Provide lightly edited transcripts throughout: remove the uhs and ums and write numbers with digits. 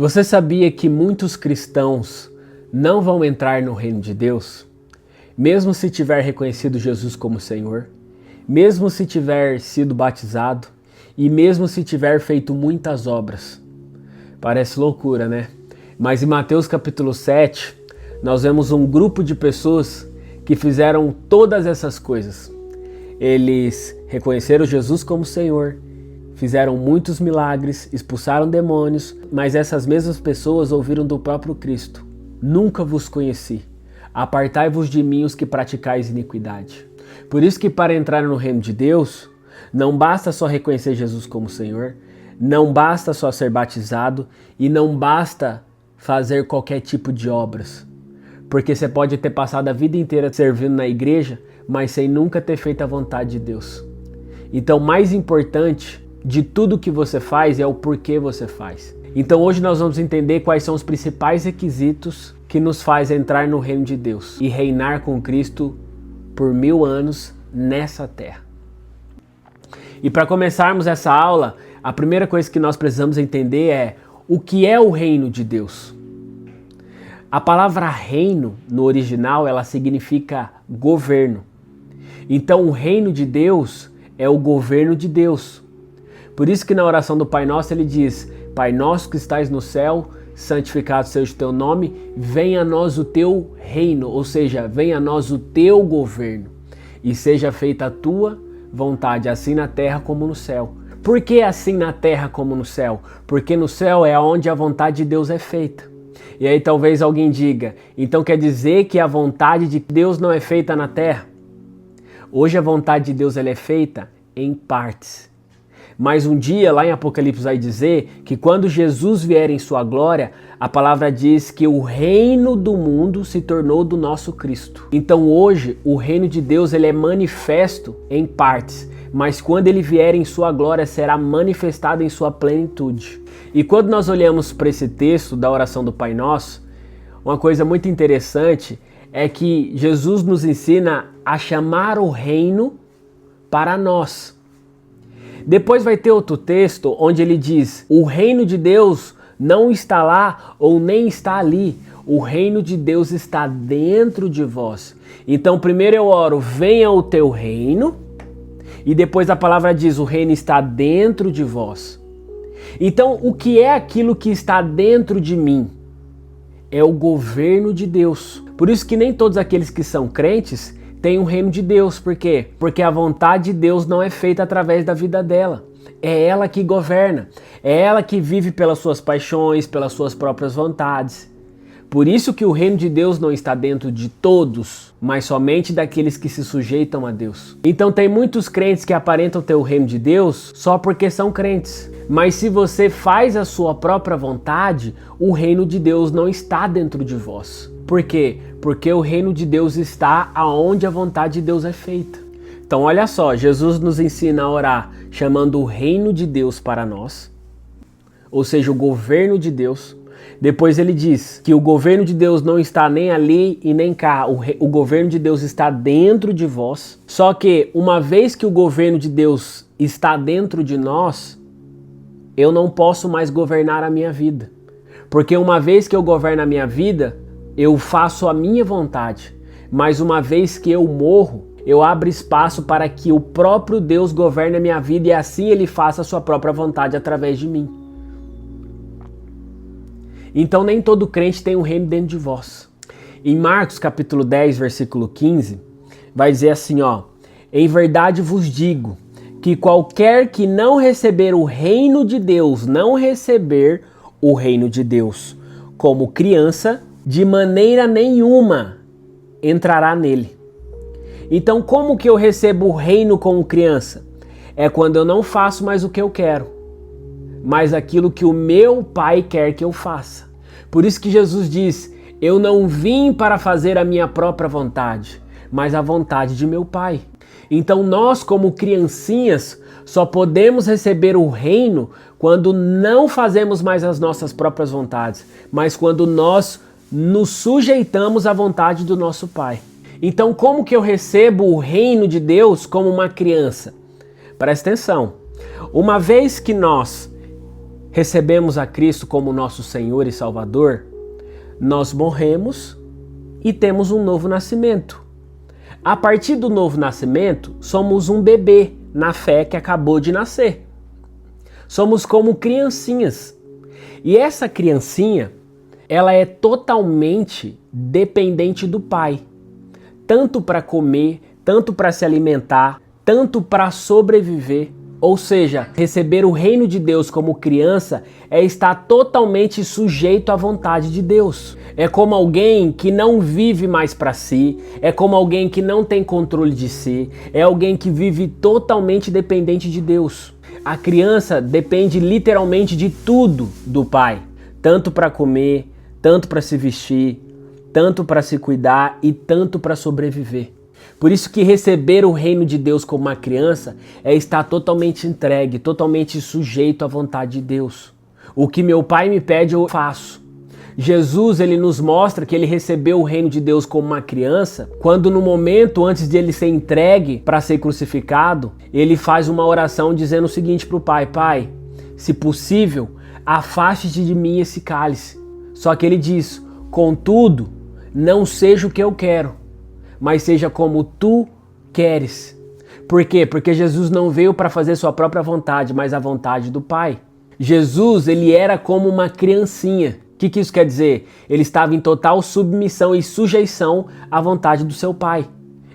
Você sabia que muitos cristãos não vão entrar no reino de Deus? Mesmo se tiver reconhecido Jesus como Senhor, mesmo se tiver sido batizado e mesmo se tiver feito muitas obras. Parece loucura, né? Mas em Mateus capítulo 7, nós vemos um grupo de pessoas que fizeram todas essas coisas. Eles reconheceram Jesus como Senhor, fizeram muitos milagres, expulsaram demônios, mas essas mesmas pessoas ouviram do próprio Cristo: nunca vos conheci, apartai-vos de mim os que praticais iniquidade. Por isso que para entrar no reino de Deus, não basta só reconhecer Jesus como Senhor, não basta só ser batizado e não basta fazer qualquer tipo de obras. Porque você pode ter passado a vida inteira servindo na igreja, mas sem nunca ter feito a vontade de Deus. Então, mais importante de tudo que você faz é o porquê você faz. Então hoje nós vamos entender quais são os principais requisitos que nos faz entrar no reino de Deus e reinar com Cristo por 1000 anos nessa terra. E para começarmos essa aula, a primeira coisa que nós precisamos entender é o que é o reino de Deus. A palavra reino, no original, ela significa governo. Então o reino de Deus é o governo de Deus. Por isso que na oração do Pai Nosso ele diz: Pai nosso que estais no céu, santificado seja o teu nome, venha a nós o teu reino, ou seja, venha a nós o teu governo, e seja feita a tua vontade, assim na terra como no céu. Por que assim na terra como no céu? Porque no céu é onde a vontade de Deus é feita. E aí talvez alguém diga: então quer dizer que a vontade de Deus não é feita na terra? Hoje a vontade de Deus ela é feita em partes. Mas um dia, lá em Apocalipse vai dizer que quando Jesus vier em sua glória, a palavra diz que o reino do mundo se tornou do nosso Cristo. Então hoje, o reino de Deus ele é manifesto em partes, mas quando ele vier em sua glória, será manifestado em sua plenitude. E quando nós olhamos para esse texto da oração do Pai Nosso, uma coisa muito interessante é que Jesus nos ensina a chamar o reino para nós. Depois vai ter outro texto onde ele diz: o reino de Deus não está lá ou nem está ali. O reino de Deus está dentro de vós. Então primeiro eu oro: venha o teu reino. E depois a palavra diz: o reino está dentro de vós. Então o que é aquilo que está dentro de mim? É o governo de Deus. Por isso que nem todos aqueles que são crentes tem um reino de Deus. Por quê? Porque a vontade de Deus não é feita através da vida dela. É ela que governa. É ela que vive pelas suas paixões, pelas suas próprias vontades. Por isso que o reino de Deus não está dentro de todos, mas somente daqueles que se sujeitam a Deus. Então tem muitos crentes que aparentam ter o reino de Deus só porque são crentes. Mas se você faz a sua própria vontade, o reino de Deus não está dentro de vós. Por quê? Porque o reino de Deus está aonde a vontade de Deus é feita. Então olha só, Jesus nos ensina a orar chamando o reino de Deus para nós, ou seja, o governo de Deus. Depois ele diz que o governo de Deus não está nem ali e nem cá, o governo de Deus está dentro de vós. Só que uma vez que o governo de Deus está dentro de nós, eu não posso mais governar a minha vida. Porque uma vez que eu governo a minha vida, eu faço a minha vontade, mas uma vez que eu morro, eu abro espaço para que o próprio Deus governe a minha vida e assim ele faça a sua própria vontade através de mim. Então nem todo crente tem um reino dentro de vós. Em Marcos capítulo 10, versículo 15, vai dizer assim, ó: em verdade vos digo que qualquer que não receber o reino de Deus, não receber o reino de Deus como criança, de maneira nenhuma entrará nele. Então como que eu recebo o reino como criança? É quando eu não faço mais o que eu quero, mas aquilo que o meu Pai quer que eu faça. Por isso que Jesus diz: eu não vim para fazer a minha própria vontade, mas a vontade de meu Pai. Então nós, como criancinhas, só podemos receber o reino quando não fazemos mais as nossas próprias vontades, mas quando nós nos sujeitamos à vontade do nosso Pai. Então como que eu recebo o reino de Deus como uma criança? Presta atenção. Uma vez que nós recebemos a Cristo como nosso Senhor e Salvador, nós morremos e temos um novo nascimento. A partir do novo nascimento, somos um bebê na fé que acabou de nascer. Somos como criancinhas. E essa criancinha, ela é totalmente dependente do pai. Tanto para comer, tanto para se alimentar, tanto para sobreviver. Ou seja, receber o reino de Deus como criança é estar totalmente sujeito à vontade de Deus. É como alguém que não vive mais para si, é como alguém que não tem controle de si, é alguém que vive totalmente dependente de Deus. A criança depende literalmente de tudo do pai, tanto para comer, tanto para se vestir, tanto para se cuidar e tanto para sobreviver. Por isso que receber o reino de Deus como uma criança é estar totalmente entregue, totalmente sujeito à vontade de Deus. O que meu pai me pede, eu faço. Jesus, ele nos mostra que ele recebeu o reino de Deus como uma criança, quando no momento antes de ele ser entregue para ser crucificado, ele faz uma oração dizendo o seguinte para o pai: Pai, se possível, afaste-te de mim esse cálice. Só que ele diz: contudo, não seja o que eu quero, mas seja como tu queres. Por quê? Porque Jesus não veio para fazer sua própria vontade, mas a vontade do Pai. Jesus, ele era como uma criancinha. O que isso quer dizer? Ele estava em total submissão e sujeição à vontade do seu Pai.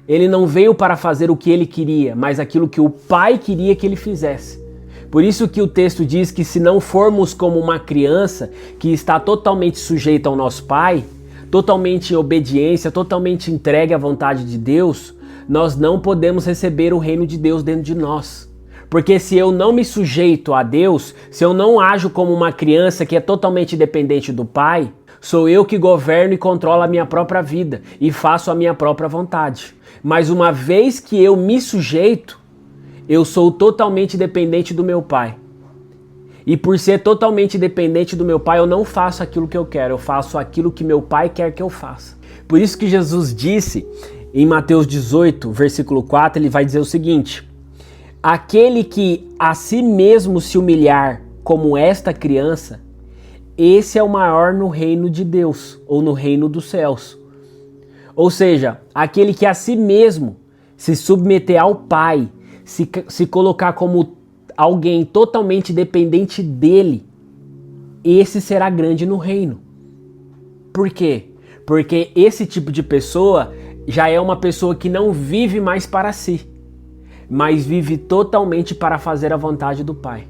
Ele não veio para fazer o que ele queria, mas aquilo que o Pai queria que ele fizesse. Por isso que o texto diz que se não formos como uma criança que está totalmente sujeita ao nosso Pai, totalmente em obediência, totalmente entregue à vontade de Deus, nós não podemos receber o reino de Deus dentro de nós. Porque se eu não me sujeito a Deus, se eu não ajo como uma criança que é totalmente dependente do Pai, sou eu que governo e controlo a minha própria vida e faço a minha própria vontade. Mas uma vez que eu me sujeito, eu sou totalmente dependente do meu Pai. E por ser totalmente dependente do meu Pai, eu não faço aquilo que eu quero, eu faço aquilo que meu Pai quer que eu faça. Por isso que Jesus disse em Mateus 18, versículo 4, ele vai dizer o seguinte: aquele que a si mesmo se humilhar como esta criança, esse é o maior no reino de Deus, ou no reino dos céus. Ou seja, aquele que a si mesmo se submeter ao Pai, se colocar como alguém totalmente dependente dele, esse será grande no reino. Por quê? Porque esse tipo de pessoa já é uma pessoa que não vive mais para si, mas vive totalmente para fazer a vontade do Pai.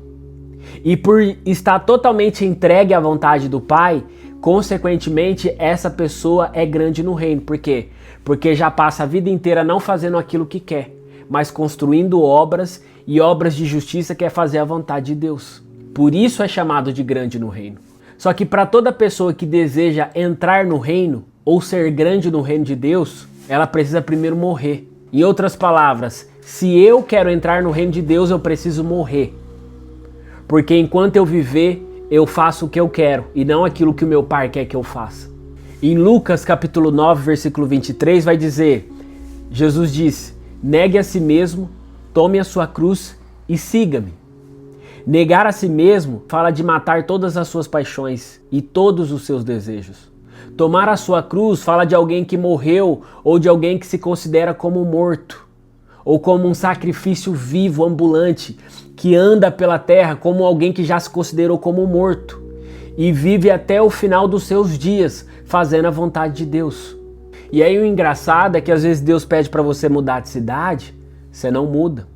E por estar totalmente entregue à vontade do Pai, consequentemente, essa pessoa é grande no reino. Por quê? Porque já passa a vida inteira não fazendo aquilo que quer, mas construindo obras, e obras de justiça que é fazer a vontade de Deus. Por isso é chamado de grande no reino. Só que para toda pessoa que deseja entrar no reino, ou ser grande no reino de Deus, ela precisa primeiro morrer. Em outras palavras, se eu quero entrar no reino de Deus, eu preciso morrer. Porque enquanto eu viver, eu faço o que eu quero e não aquilo que o meu Pai quer que eu faça. Em Lucas capítulo 9, versículo 23, vai dizer, Jesus disse: negue a si mesmo, tome a sua cruz e siga-me. Negar a si mesmo fala de matar todas as suas paixões e todos os seus desejos. Tomar a sua cruz fala de alguém que morreu ou de alguém que se considera como morto, ou como um sacrifício vivo, ambulante, que anda pela terra como alguém que já se considerou como morto e vive até o final dos seus dias fazendo a vontade de Deus. E aí o engraçado é que às vezes Deus pede para você mudar de cidade, você não muda.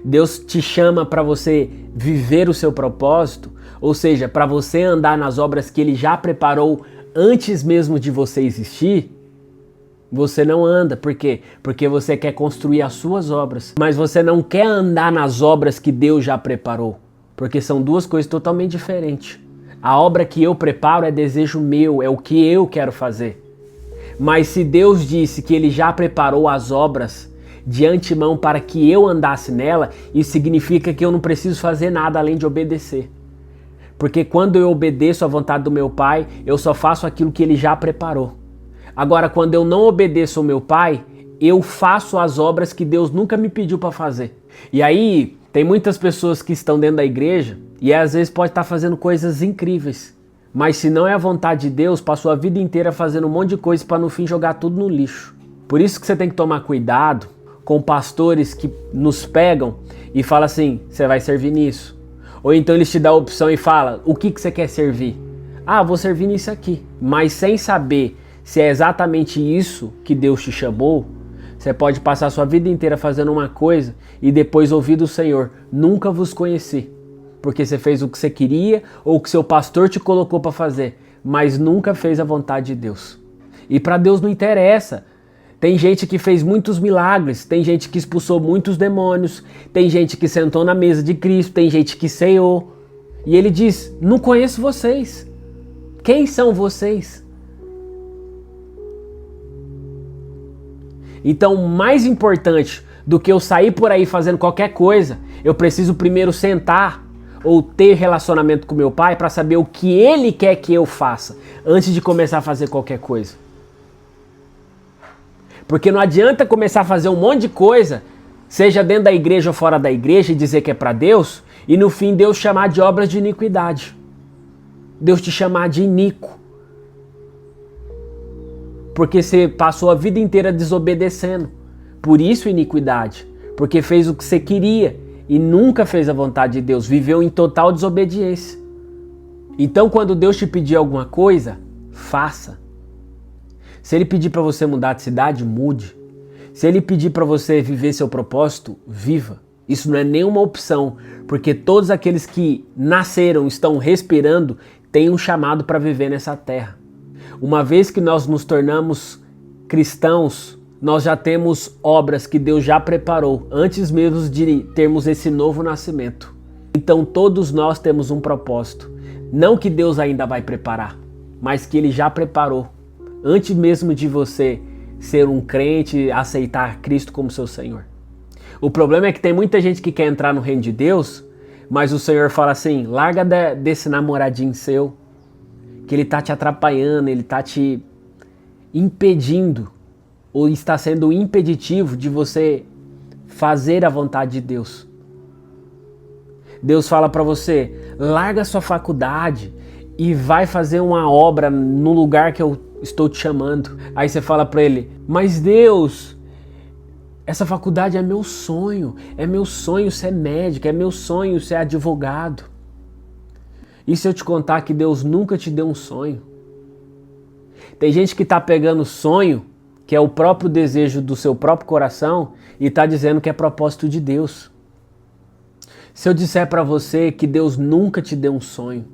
Deus te chama para você viver o seu propósito, ou seja, para você andar nas obras que Ele já preparou antes mesmo de você existir. Você não anda. Por quê? Porque você quer construir as suas obras, mas você não quer andar nas obras que Deus já preparou, porque são duas coisas totalmente diferentes. A obra que eu preparo é desejo meu, é o que eu quero fazer. Mas se Deus disse que Ele já preparou as obras de antemão para que eu andasse nela, isso significa que eu não preciso fazer nada além de obedecer. Porque quando eu obedeço à vontade do meu Pai, eu só faço aquilo que Ele já preparou. Agora, quando eu não obedeço ao meu Pai, eu faço as obras que Deus nunca me pediu para fazer. E aí, tem muitas pessoas que estão dentro da igreja E às vezes pode estar fazendo coisas incríveis. Mas se não é a vontade de Deus, passou a vida inteira fazendo um monte de coisa para no fim jogar tudo no lixo. Por isso que você tem que tomar cuidado com pastores que nos pegam e falam assim, você vai servir nisso. Ou então eles te dão a opção e falam, o que você quer servir? Ah, vou servir nisso aqui. Mas sem saber se é exatamente isso que Deus te chamou, você pode passar a sua vida inteira fazendo uma coisa e depois ouvir do Senhor, nunca vos conheci. Porque você fez o que você queria ou o que seu pastor te colocou para fazer, mas nunca fez a vontade de Deus. E para Deus não interessa. Tem gente que fez muitos milagres, tem gente que expulsou muitos demônios, tem gente que sentou na mesa de Cristo, tem gente que ceou. E ele diz, não conheço vocês. Quem são vocês? Então, mais importante do que eu sair por aí fazendo qualquer coisa, eu preciso primeiro sentar ou ter relacionamento com meu pai para saber o que ele quer que eu faça antes de começar a fazer qualquer coisa. Porque não adianta começar a fazer um monte de coisa, seja dentro da igreja ou fora da igreja, e dizer que é para Deus, e no fim Deus chamar de obras de iniquidade. Deus te chamar de iníquo. Porque você passou a vida inteira desobedecendo. Por isso iniquidade. Porque fez o que você queria e nunca fez a vontade de Deus. Viveu em total desobediência. Então quando Deus te pedir alguma coisa, faça. Se Ele pedir para você mudar de cidade, mude. Se Ele pedir para você viver seu propósito, viva. Isso não é nenhuma opção, porque todos aqueles que nasceram, estão respirando, têm um chamado para viver nessa terra. Uma vez que nós nos tornamos cristãos, nós já temos obras que Deus já preparou, antes mesmo de termos esse novo nascimento. Então todos nós temos um propósito. Não que Deus ainda vai preparar, mas que Ele já preparou. Antes mesmo de você ser um crente, aceitar Cristo como seu Senhor. O problema é que tem muita gente que quer entrar no reino de Deus, mas o Senhor fala assim, larga desse namoradinho seu, que ele tá te atrapalhando, ele tá te impedindo, ou está sendo impeditivo de você fazer a vontade de Deus. Deus fala para você, larga sua faculdade e vai fazer uma obra no lugar que eu estou te chamando. Aí você fala para ele, mas Deus, essa faculdade é meu sonho ser médico, é meu sonho ser advogado. E se eu te contar que Deus nunca te deu um sonho? Tem gente que está pegando sonho, que é o próprio desejo do seu próprio coração, e está dizendo que é propósito de Deus. Se eu disser para você que Deus nunca te deu um sonho,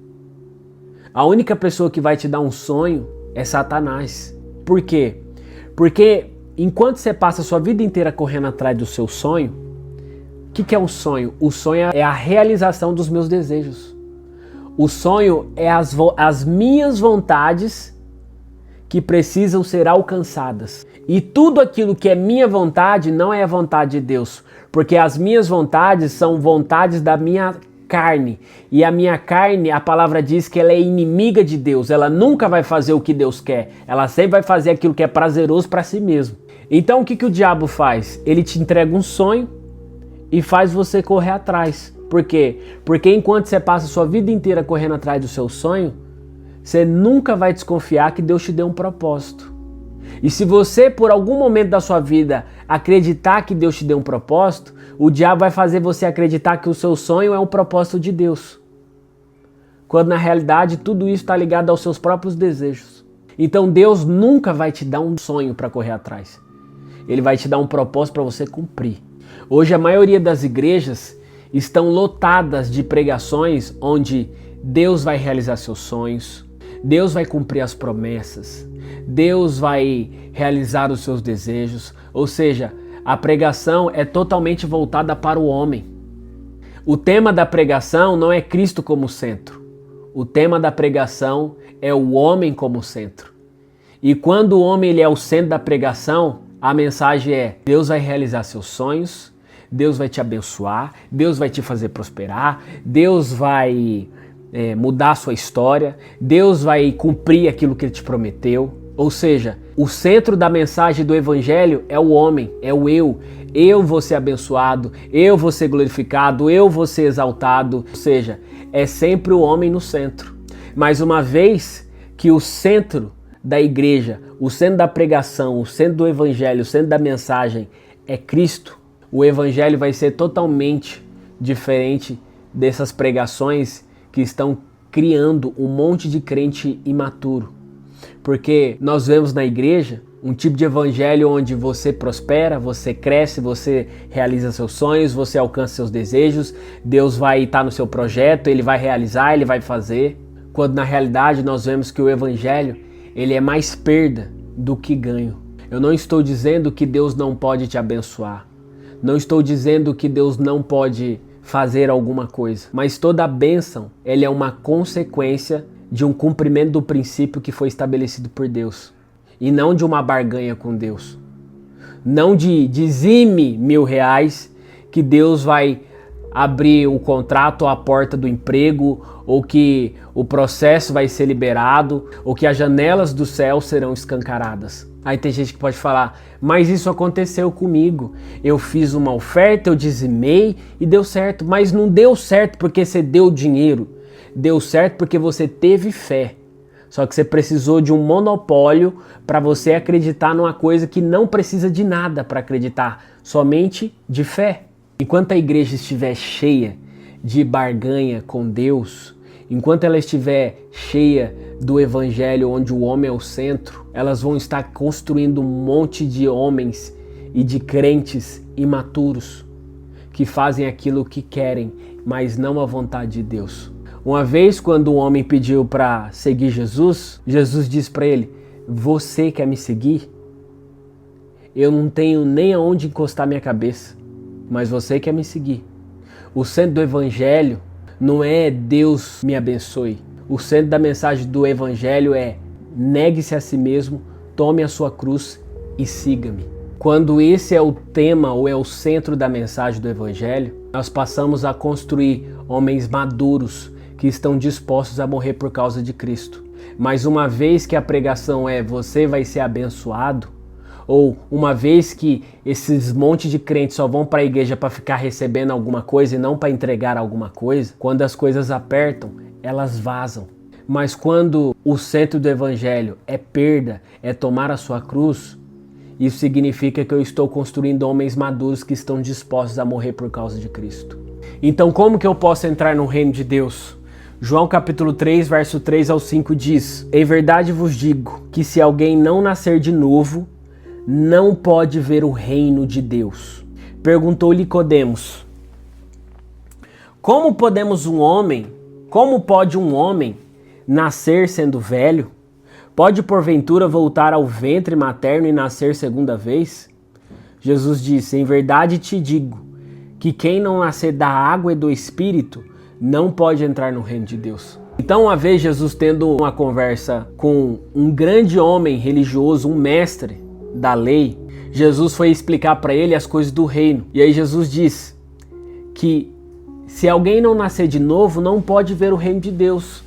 a única pessoa que vai te dar um sonho é Satanás. Por quê? Porque enquanto você passa a sua vida inteira correndo atrás do seu sonho, o que é um sonho? O sonho é a realização dos meus desejos. O sonho é as minhas vontades que precisam ser alcançadas. E tudo aquilo que é minha vontade não é a vontade de Deus, porque as minhas vontades são vontades da minha carne. E a minha carne, a palavra diz que ela é inimiga de Deus. Ela nunca vai fazer o que Deus quer. Ela sempre vai fazer aquilo que é prazeroso para si mesmo. Então o que o diabo faz? Ele te entrega um sonho e faz você correr atrás. Por quê? Porque enquanto você passa a sua vida inteira correndo atrás do seu sonho, você nunca vai desconfiar que Deus te deu um propósito. E se você, por algum momento da sua vida, acreditar que Deus te deu um propósito, o diabo vai fazer você acreditar que o seu sonho é um propósito de Deus. Quando na realidade tudo isso está ligado aos seus próprios desejos. Então Deus nunca vai te dar um sonho para correr atrás. Ele vai te dar um propósito para você cumprir. Hoje a maioria das igrejas estão lotadas de pregações onde Deus vai realizar seus sonhos, Deus vai cumprir as promessas, Deus vai realizar os seus desejos, ou seja, a pregação é totalmente voltada para o homem. O tema da pregação não é Cristo como centro, o tema da pregação é o homem como centro. E quando o homem ele é o centro da pregação, a mensagem é: Deus vai realizar seus sonhos, Deus vai te abençoar, Deus vai te fazer prosperar, Deus vai mudar a sua história, Deus vai cumprir aquilo que Ele te prometeu. Ou seja, o centro da mensagem do evangelho é o homem, é o eu. Eu vou ser abençoado, eu vou ser glorificado, eu vou ser exaltado. Ou seja, é sempre o homem no centro. Mas uma vez que o centro da igreja, o centro da pregação, o centro do evangelho, o centro da mensagem é Cristo, o evangelho vai ser totalmente diferente dessas pregações que estão criando um monte de crente imaturo. Porque nós vemos na igreja um tipo de evangelho onde você prospera, você cresce, você realiza seus sonhos, você alcança seus desejos, Deus vai estar no seu projeto, Ele vai realizar, Ele vai fazer. Quando na realidade nós vemos que o evangelho, ele é mais perda do que ganho. Eu não estou dizendo que Deus não pode te abençoar. Não estou dizendo que Deus não pode fazer alguma coisa. Mas toda a bênção, ela é uma consequência de um cumprimento do princípio que foi estabelecido por Deus. E não de uma barganha com Deus. Não de dizime R$1.000 que Deus vai abrir o contrato ou a porta do emprego, ou que o processo vai ser liberado, ou que as janelas do céu serão escancaradas. Aí tem gente que pode falar, mas isso aconteceu comigo. Eu fiz uma oferta, eu dizimei e deu certo. Mas não deu certo porque você deu dinheiro. Deu certo porque você teve fé. Só que você precisou de um monopólio para você acreditar numa coisa que não precisa de nada para acreditar, somente de fé. Enquanto a igreja estiver cheia de barganha com Deus, enquanto ela estiver cheia do evangelho onde o homem é o centro, elas vão estar construindo um monte de homens e de crentes imaturos que fazem aquilo que querem, mas não a vontade de Deus. Uma vez, quando um homem pediu para seguir Jesus, Jesus disse para ele, você quer me seguir? Eu não tenho nem aonde encostar minha cabeça, mas você quer me seguir. O centro do evangelho não é Deus me abençoe. O centro da mensagem do evangelho é negue-se a si mesmo, tome a sua cruz e siga-me. Quando esse é o tema ou é o centro da mensagem do evangelho, nós passamos a construir homens maduros que estão dispostos a morrer por causa de Cristo. Mas uma vez que a pregação é você vai ser abençoado, ou uma vez que esses monte de crentes só vão para a igreja para ficar recebendo alguma coisa e não para entregar alguma coisa, quando as coisas apertam, elas vazam. Mas quando o centro do evangelho é perda, é tomar a sua cruz, isso significa que eu estou construindo homens maduros que estão dispostos a morrer por causa de Cristo. Então como que eu posso entrar no reino de Deus? João capítulo 3, verso 3 ao 5 diz, em verdade vos digo que se alguém não nascer de novo, não pode ver o reino de Deus. Perguntou-lhe Nicodemos, como pode um homem nascer sendo velho? Pode porventura voltar ao ventre materno e nascer segunda vez? Jesus disse, em verdade te digo, que quem não nascer da água e do Espírito, não pode entrar no reino de Deus. Então, uma vez Jesus tendo uma conversa com um grande homem religioso, um mestre da lei, Jesus foi explicar para ele as coisas do reino. E aí Jesus diz que se alguém não nascer de novo, não pode ver o reino de Deus.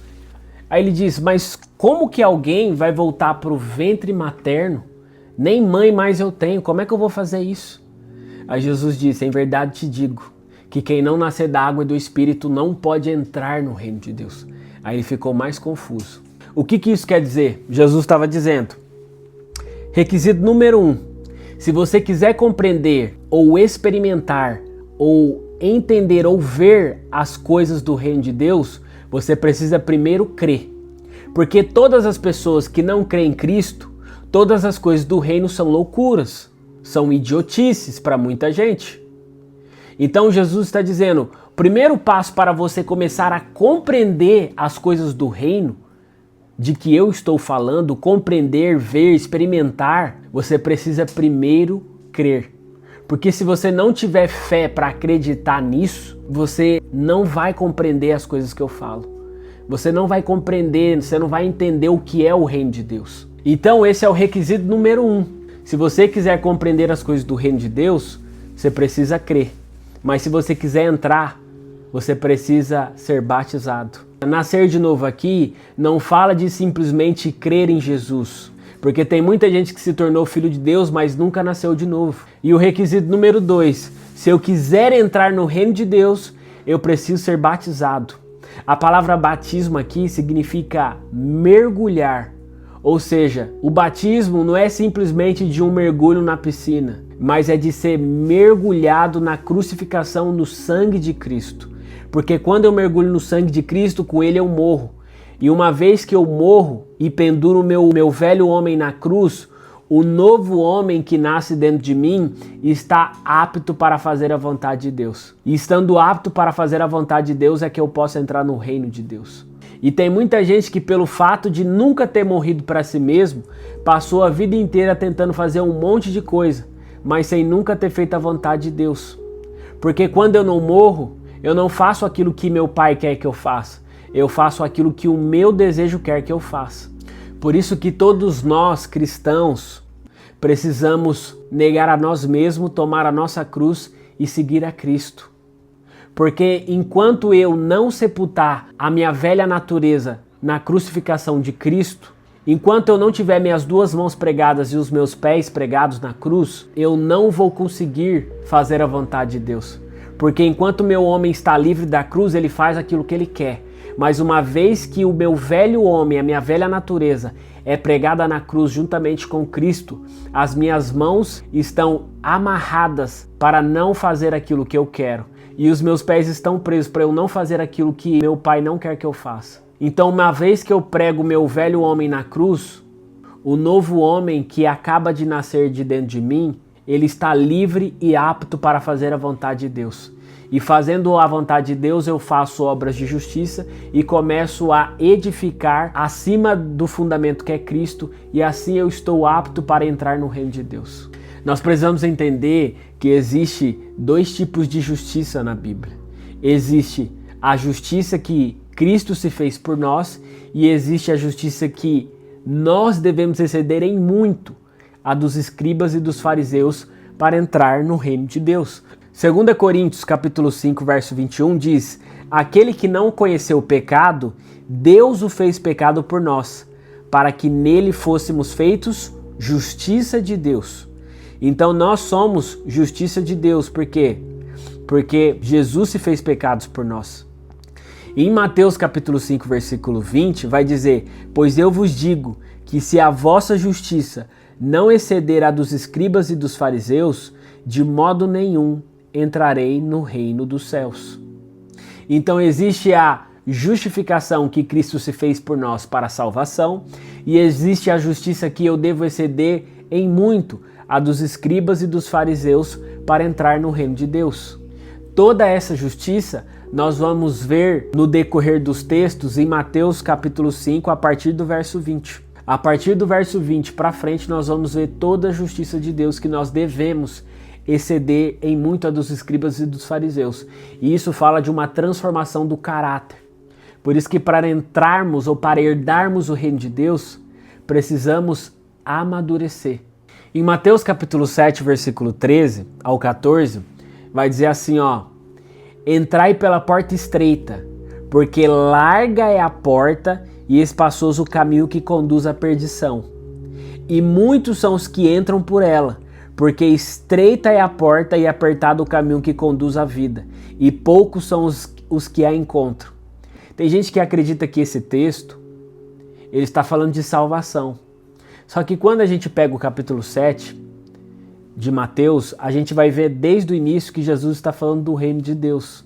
Aí ele diz, mas como que alguém vai voltar para o ventre materno? Nem mãe mais eu tenho, como é que eu vou fazer isso? Aí Jesus disse, em verdade te digo, que quem não nascer da água e do Espírito não pode entrar no reino de Deus. Aí ele ficou mais confuso. O que isso quer dizer? Jesus estava dizendo, requisito número 1, se você quiser compreender ou experimentar ou entender ou ver as coisas do reino de Deus, você precisa primeiro crer. Porque todas as pessoas que não creem em Cristo, todas as coisas do reino são loucuras, são idiotices para muita gente. Então Jesus está dizendo, o primeiro passo para você começar a compreender as coisas do reino, de que eu estou falando, compreender, ver, experimentar, você precisa primeiro crer. Porque se você não tiver fé para acreditar nisso, você não vai compreender as coisas que eu falo. Você não vai compreender, você não vai entender o que é o reino de Deus. Então esse é o requisito número 1. Se você quiser compreender as coisas do reino de Deus, você precisa crer. Mas se você quiser entrar, você precisa ser batizado. Nascer de novo aqui não fala de simplesmente crer em Jesus. Porque tem muita gente que se tornou filho de Deus, mas nunca nasceu de novo. E o requisito número 2, se eu quiser entrar no reino de Deus, eu preciso ser batizado. A palavra batismo aqui significa mergulhar. Ou seja, o batismo não é simplesmente de um mergulho na piscina, mas é de ser mergulhado na crucificação no sangue de Cristo. Porque quando eu mergulho no sangue de Cristo, com ele eu morro. E uma vez que eu morro e penduro o meu velho homem na cruz, o novo homem que nasce dentro de mim está apto para fazer a vontade de Deus. E estando apto para fazer a vontade de Deus é que eu posso entrar no reino de Deus. E tem muita gente que, pelo fato de nunca ter morrido para si mesmo, passou a vida inteira tentando fazer um monte de coisa, mas sem nunca ter feito a vontade de Deus. Porque quando eu não morro, eu não faço aquilo que meu pai quer que eu faça. Eu faço aquilo que o meu desejo quer que eu faça. Por isso que todos nós, cristãos, precisamos negar a nós mesmos, tomar a nossa cruz e seguir a Cristo. Porque enquanto eu não sepultar a minha velha natureza na crucificação de Cristo, enquanto eu não tiver minhas 2 mãos pregadas e os meus pés pregados na cruz, eu não vou conseguir fazer a vontade de Deus. Porque enquanto meu homem está livre da cruz, ele faz aquilo que ele quer. Mas uma vez que o meu velho homem, a minha velha natureza, é pregada na cruz juntamente com Cristo, as minhas mãos estão amarradas para não fazer aquilo que eu quero. E os meus pés estão presos para eu não fazer aquilo que meu pai não quer que eu faça. Então, uma vez que eu prego o meu velho homem na cruz, o novo homem que acaba de nascer de dentro de mim, ele está livre e apto para fazer a vontade de Deus. E fazendo a vontade de Deus, eu faço obras de justiça e começo a edificar acima do fundamento que é Cristo, e assim eu estou apto para entrar no reino de Deus. Nós precisamos entender que existe 2 tipos de justiça na Bíblia. Existe a justiça que Cristo se fez por nós e existe a justiça que nós devemos exceder em muito, a dos escribas e dos fariseus, para entrar no reino de Deus. 2 Coríntios capítulo 5, verso 21 diz: aquele que não conheceu o pecado, Deus o fez pecado por nós, para que nele fôssemos feitos justiça de Deus. Então nós somos justiça de Deus. Por quê? Porque Jesus se fez pecados por nós. Em Mateus capítulo 5, versículo 20, vai dizer: pois eu vos digo que se a vossa justiça não exceder a dos escribas e dos fariseus, de modo nenhum entrarei no reino dos céus. Então existe a justificação que Cristo se fez por nós para a salvação, e existe a justiça que eu devo exceder em muito, a dos escribas e dos fariseus, para entrar no reino de Deus. Toda essa justiça nós vamos ver no decorrer dos textos em Mateus capítulo 5, a partir do verso 20. A partir do verso 20 para frente nós vamos ver toda a justiça de Deus que nós devemos exceder em muito a dos escribas e dos fariseus. E isso fala de uma transformação do caráter. Por isso que para entrarmos ou para herdarmos o reino de Deus, precisamos amadurecer. Em Mateus capítulo 7, versículo 13 ao 14, vai dizer assim, ó: entrai pela porta estreita, porque larga é a porta e espaçoso o caminho que conduz à perdição. E muitos são os que entram por ela, porque estreita é a porta e apertado o caminho que conduz à vida, e poucos são os que a encontram. Tem gente que acredita que esse texto, ele está falando de salvação. Só que quando a gente pega o capítulo 7 de Mateus, a gente vai ver desde o início que Jesus está falando do reino de Deus.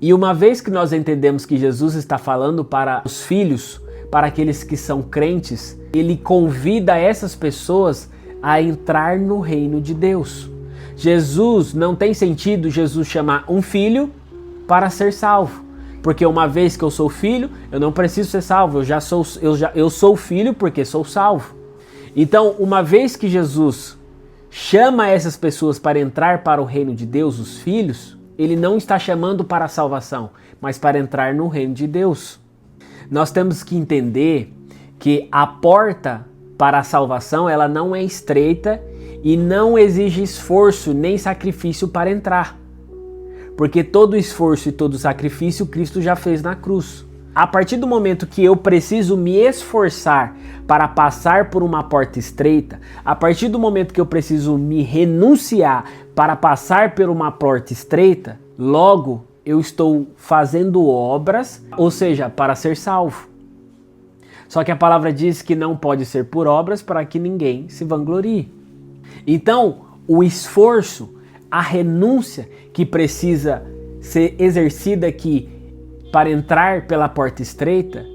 E uma vez que nós entendemos que Jesus está falando para os filhos, para aqueles que são crentes, ele convida essas pessoas a entrar no reino de Deus. Jesus, não tem sentido Jesus chamar um filho para ser salvo. Porque uma vez que eu sou filho, eu não preciso ser salvo, eu sou filho porque sou salvo. Então, uma vez que Jesus chama essas pessoas para entrar para o reino de Deus, os filhos, ele não está chamando para a salvação, mas para entrar no reino de Deus. Nós temos que entender que a porta para a salvação, ela não é estreita e não exige esforço nem sacrifício para entrar. Porque todo esforço e todo sacrifício Cristo já fez na cruz. a partir do momento que eu preciso me esforçar para passar por uma porta estreita, a partir do momento que eu preciso me renunciar para passar por uma porta estreita, logo eu estou fazendo obras, ou seja, para ser salvo. Só que a palavra diz que não pode ser por obras para que ninguém se vanglorie. Então, o esforço, a renúncia que precisa ser exercida aqui para entrar pela porta estreita,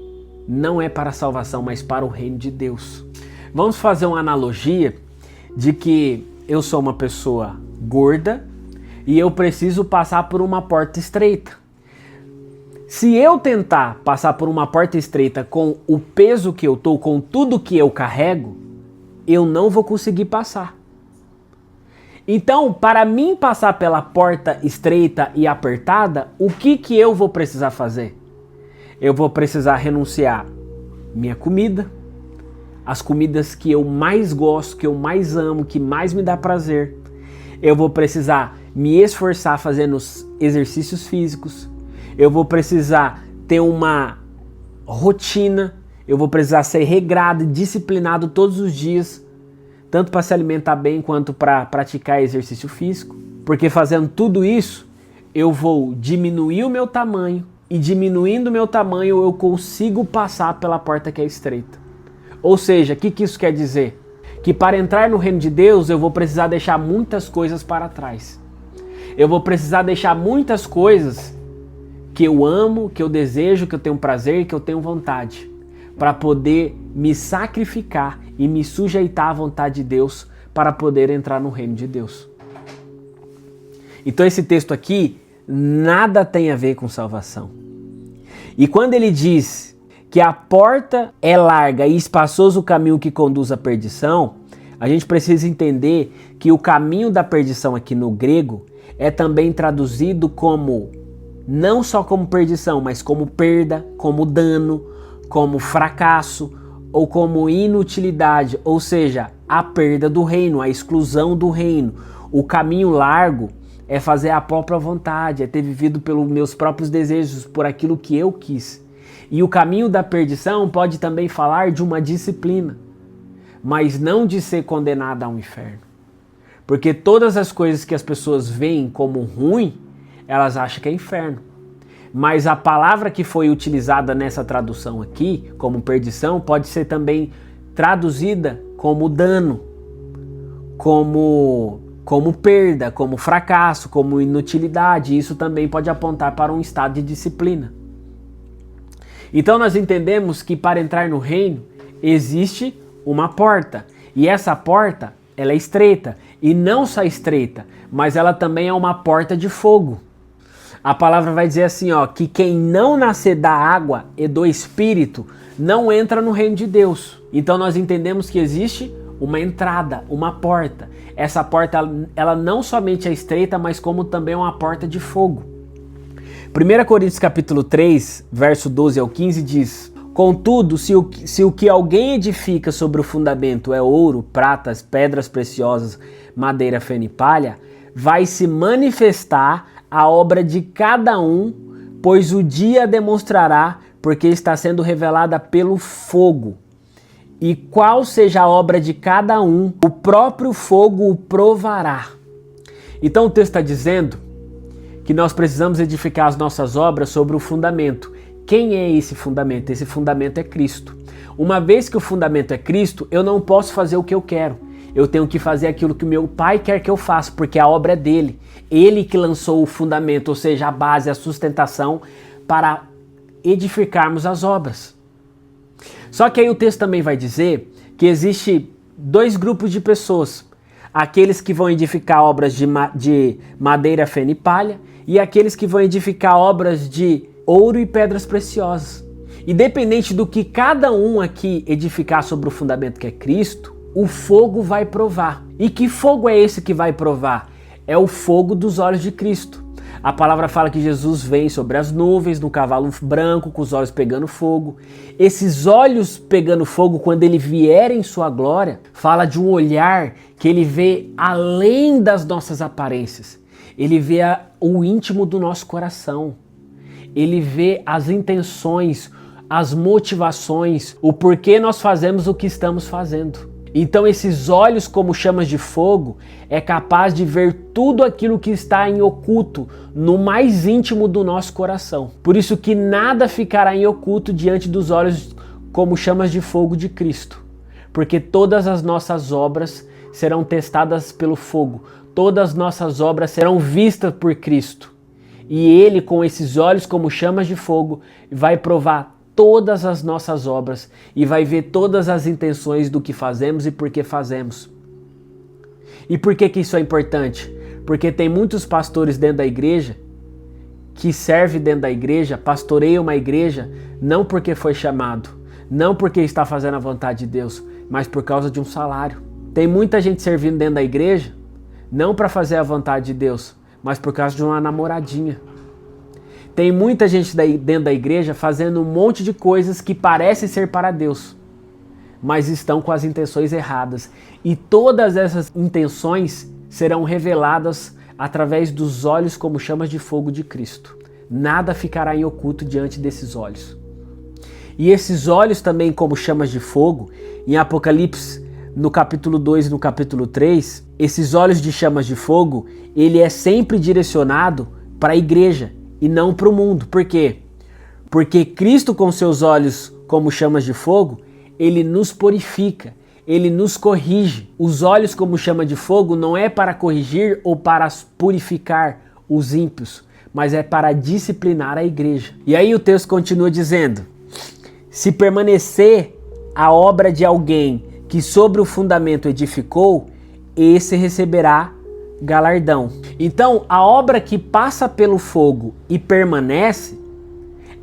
não é para a salvação, mas para o reino de Deus. Vamos fazer uma analogia de que eu sou uma pessoa gorda e eu preciso passar por uma porta estreita. Se eu tentar passar por uma porta estreita com o peso que eu tô, com tudo que eu carrego, eu não vou conseguir passar. Então, para mim passar pela porta estreita e apertada, o que eu vou precisar fazer? Eu vou precisar renunciar minha comida, as comidas que eu mais gosto, que eu mais amo, que mais me dá prazer. Eu vou precisar me esforçar fazendo os exercícios físicos. Eu vou precisar ter uma rotina. Eu vou precisar ser regrado e disciplinado todos os dias, tanto para se alimentar bem quanto para praticar exercício físico. Porque fazendo tudo isso, eu vou diminuir o meu tamanho e diminuindo o meu tamanho eu consigo passar pela porta que é estreita. Ou seja, o que isso quer dizer? Que para entrar no reino de Deus eu vou precisar deixar muitas coisas para trás. Eu vou precisar deixar muitas coisas que eu amo, que eu desejo, que eu tenho prazer, que eu tenho vontade, para poder me sacrificar e me sujeitar à vontade de Deus para poder entrar no reino de Deus. Então esse texto aqui nada tem a ver com salvação. E quando ele diz que a porta é larga e espaçoso o caminho que conduz à perdição, a gente precisa entender que o caminho da perdição aqui no grego é também traduzido como, não só como perdição, mas como perda, como dano, como fracasso ou como inutilidade, ou seja, a perda do reino, a exclusão do reino. O caminho largo é fazer a própria vontade, é ter vivido pelos meus próprios desejos, por aquilo que eu quis. E o caminho da perdição pode também falar de uma disciplina, mas não de ser condenado ao inferno. Porque todas as coisas que as pessoas veem como ruim, elas acham que é inferno. Mas a palavra que foi utilizada nessa tradução aqui, como perdição, pode ser também traduzida como dano, como perda, como fracasso, como inutilidade. Isso também pode apontar para um estado de disciplina. Então nós entendemos que para entrar no reino existe uma porta. E essa porta, ela é estreita. E não só estreita, mas ela também é uma porta de fogo. A palavra vai dizer assim, que quem não nascer da água e do Espírito não entra no reino de Deus. Então nós entendemos que existe uma entrada, uma porta. Essa porta, ela não somente é estreita, mas como também é uma porta de fogo. 1 Coríntios capítulo 3, verso 12 ao 15 diz: Contudo, se o que alguém edifica sobre o fundamento é ouro, pratas, pedras preciosas, madeira, feno e palha, vai se manifestar a obra de cada um, pois o dia demonstrará, porque está sendo revelada pelo fogo. E qual seja a obra de cada um, o próprio fogo o provará. Então o texto está dizendo que nós precisamos edificar as nossas obras sobre o fundamento. Quem é esse fundamento? Esse fundamento é Cristo. Uma vez que o fundamento é Cristo, eu não posso fazer o que eu quero. Eu tenho que fazer aquilo que o meu Pai quer que eu faça, porque a obra é dele. Ele que lançou o fundamento, ou seja, a base, a sustentação, para edificarmos as obras. Só que aí o texto também vai dizer que existe dois grupos de pessoas. Aqueles que vão edificar obras de madeira, feno e palha, e aqueles que vão edificar obras de ouro e pedras preciosas. Independente do que cada um aqui edificar sobre o fundamento que é Cristo, o fogo vai provar. E que fogo é esse que vai provar? É o fogo dos olhos de Cristo. A palavra fala que Jesus vem sobre as nuvens, no cavalo branco, com os olhos pegando fogo. Esses olhos pegando fogo, quando ele vier em sua glória, fala de um olhar que ele vê além das nossas aparências. Ele vê o íntimo do nosso coração. Ele vê as intenções, as motivações, o porquê nós fazemos o que estamos fazendo. Então esses olhos como chamas de fogo é capaz de ver tudo aquilo que está em oculto, no mais íntimo do nosso coração. Por isso que nada ficará em oculto diante dos olhos como chamas de fogo de Cristo. Porque todas as nossas obras serão testadas pelo fogo. Todas as nossas obras serão vistas por Cristo. E Ele, com esses olhos como chamas de fogo, vai provar todas as nossas obras e vai ver todas as intenções do que fazemos e por que fazemos. E por que isso é importante? Porque tem muitos pastores dentro da igreja que servem dentro da igreja, pastoreiam uma igreja, não porque foi chamado, não porque está fazendo a vontade de Deus, mas por causa de um salário. Tem muita gente servindo dentro da igreja, não para fazer a vontade de Deus, mas por causa de uma namoradinha. Tem muita gente dentro da igreja fazendo um monte de coisas que parecem ser para Deus, mas estão com as intenções erradas. E todas essas intenções serão reveladas através dos olhos como chamas de fogo de Cristo. Nada ficará em oculto diante desses olhos. E esses olhos também como chamas de fogo, em Apocalipse, no capítulo 2 e no capítulo 3, esses olhos de chamas de fogo, ele é sempre direcionado para a igreja e não para o mundo. Por quê? Porque Cristo com seus olhos como chamas de fogo, ele nos purifica, ele nos corrige. Os olhos como chama de fogo não é para corrigir ou para purificar os ímpios, mas é para disciplinar a igreja. E aí o texto continua dizendo: se permanecer a obra de alguém que sobre o fundamento edificou, esse receberá galardão. Então, a obra que passa pelo fogo e permanece,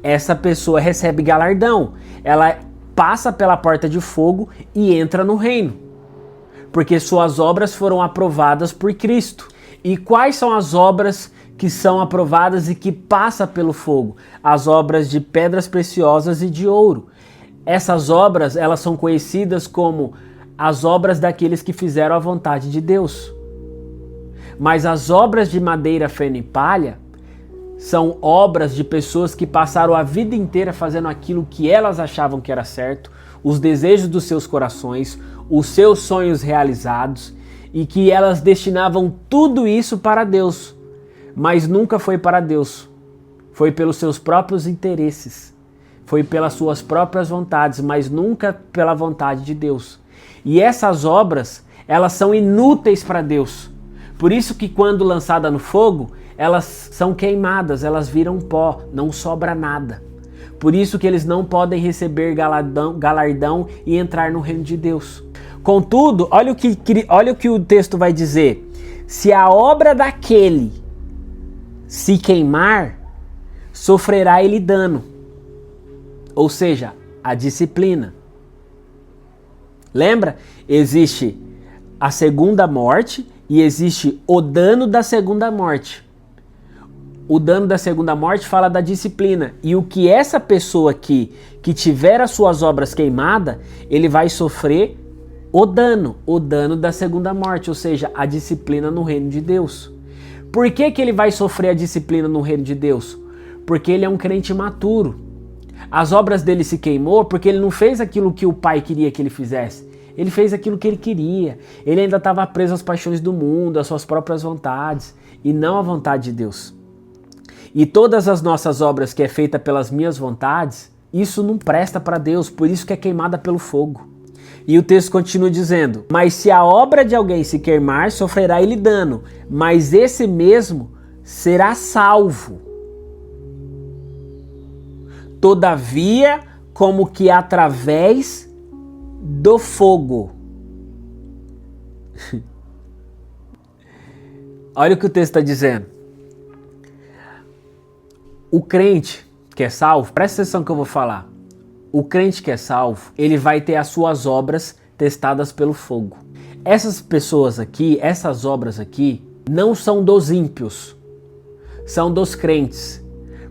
essa pessoa recebe galardão. Ela passa pela porta de fogo e entra no reino, porque suas obras foram aprovadas por Cristo. E quais são as obras que são aprovadas e que passam pelo fogo? As obras de pedras preciosas e de ouro. Essas obras, elas são conhecidas como as obras daqueles que fizeram a vontade de Deus. Mas as obras de madeira, feno e palha são obras de pessoas que passaram a vida inteira fazendo aquilo que elas achavam que era certo, os desejos dos seus corações, os seus sonhos realizados, e que elas destinavam tudo isso para Deus, mas nunca foi para Deus. Foi pelos seus próprios interesses, foi pelas suas próprias vontades, mas nunca pela vontade de Deus. E essas obras, elas são inúteis para Deus. Por isso que quando lançada no fogo, elas são queimadas, elas viram pó, não sobra nada. Por isso que eles não podem receber galardão e entrar no reino de Deus. Contudo, olha o que o texto vai dizer. Se a obra daquele se queimar, sofrerá ele dano. Ou seja, a disciplina. Lembra? Existe a segunda morte e existe o dano da segunda morte. O dano da segunda morte fala da disciplina. E o que essa pessoa aqui, que tiver as suas obras queimadas, ele vai sofrer o dano da segunda morte, ou seja, a disciplina no reino de Deus. Por que ele vai sofrer a disciplina no reino de Deus? Porque ele é um crente maturo. As obras dele se queimou porque ele não fez aquilo que o pai queria que ele fizesse. Ele fez aquilo que ele queria. Ele ainda estava preso às paixões do mundo, às suas próprias vontades, e não à vontade de Deus. E todas as nossas obras que é feita pelas minhas vontades, isso não presta para Deus, por isso que é queimada pelo fogo. E o texto continua dizendo: mas se a obra de alguém se queimar, sofrerá ele dano, mas esse mesmo será salvo. Todavia, como que através do fogo. Olha o que o texto está dizendo. O crente que é salvo, presta atenção que eu vou falar. O crente que é salvo, ele vai ter as suas obras testadas pelo fogo. Essas pessoas aqui, essas obras aqui, não são dos ímpios, são dos crentes.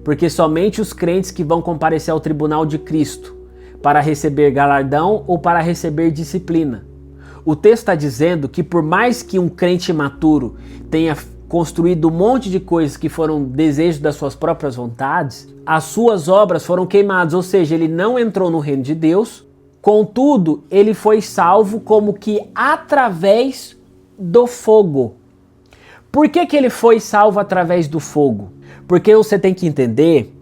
Porque somente os crentes que vão comparecer ao tribunal de Cristo para receber galardão ou para receber disciplina. O texto está dizendo que por mais que um crente maturo tenha construído um monte de coisas que foram desejos das suas próprias vontades, as suas obras foram queimadas, ou seja, ele não entrou no reino de Deus, contudo, ele foi salvo como que através do fogo. Por que que ele foi salvo através do fogo? Porque você tem que entender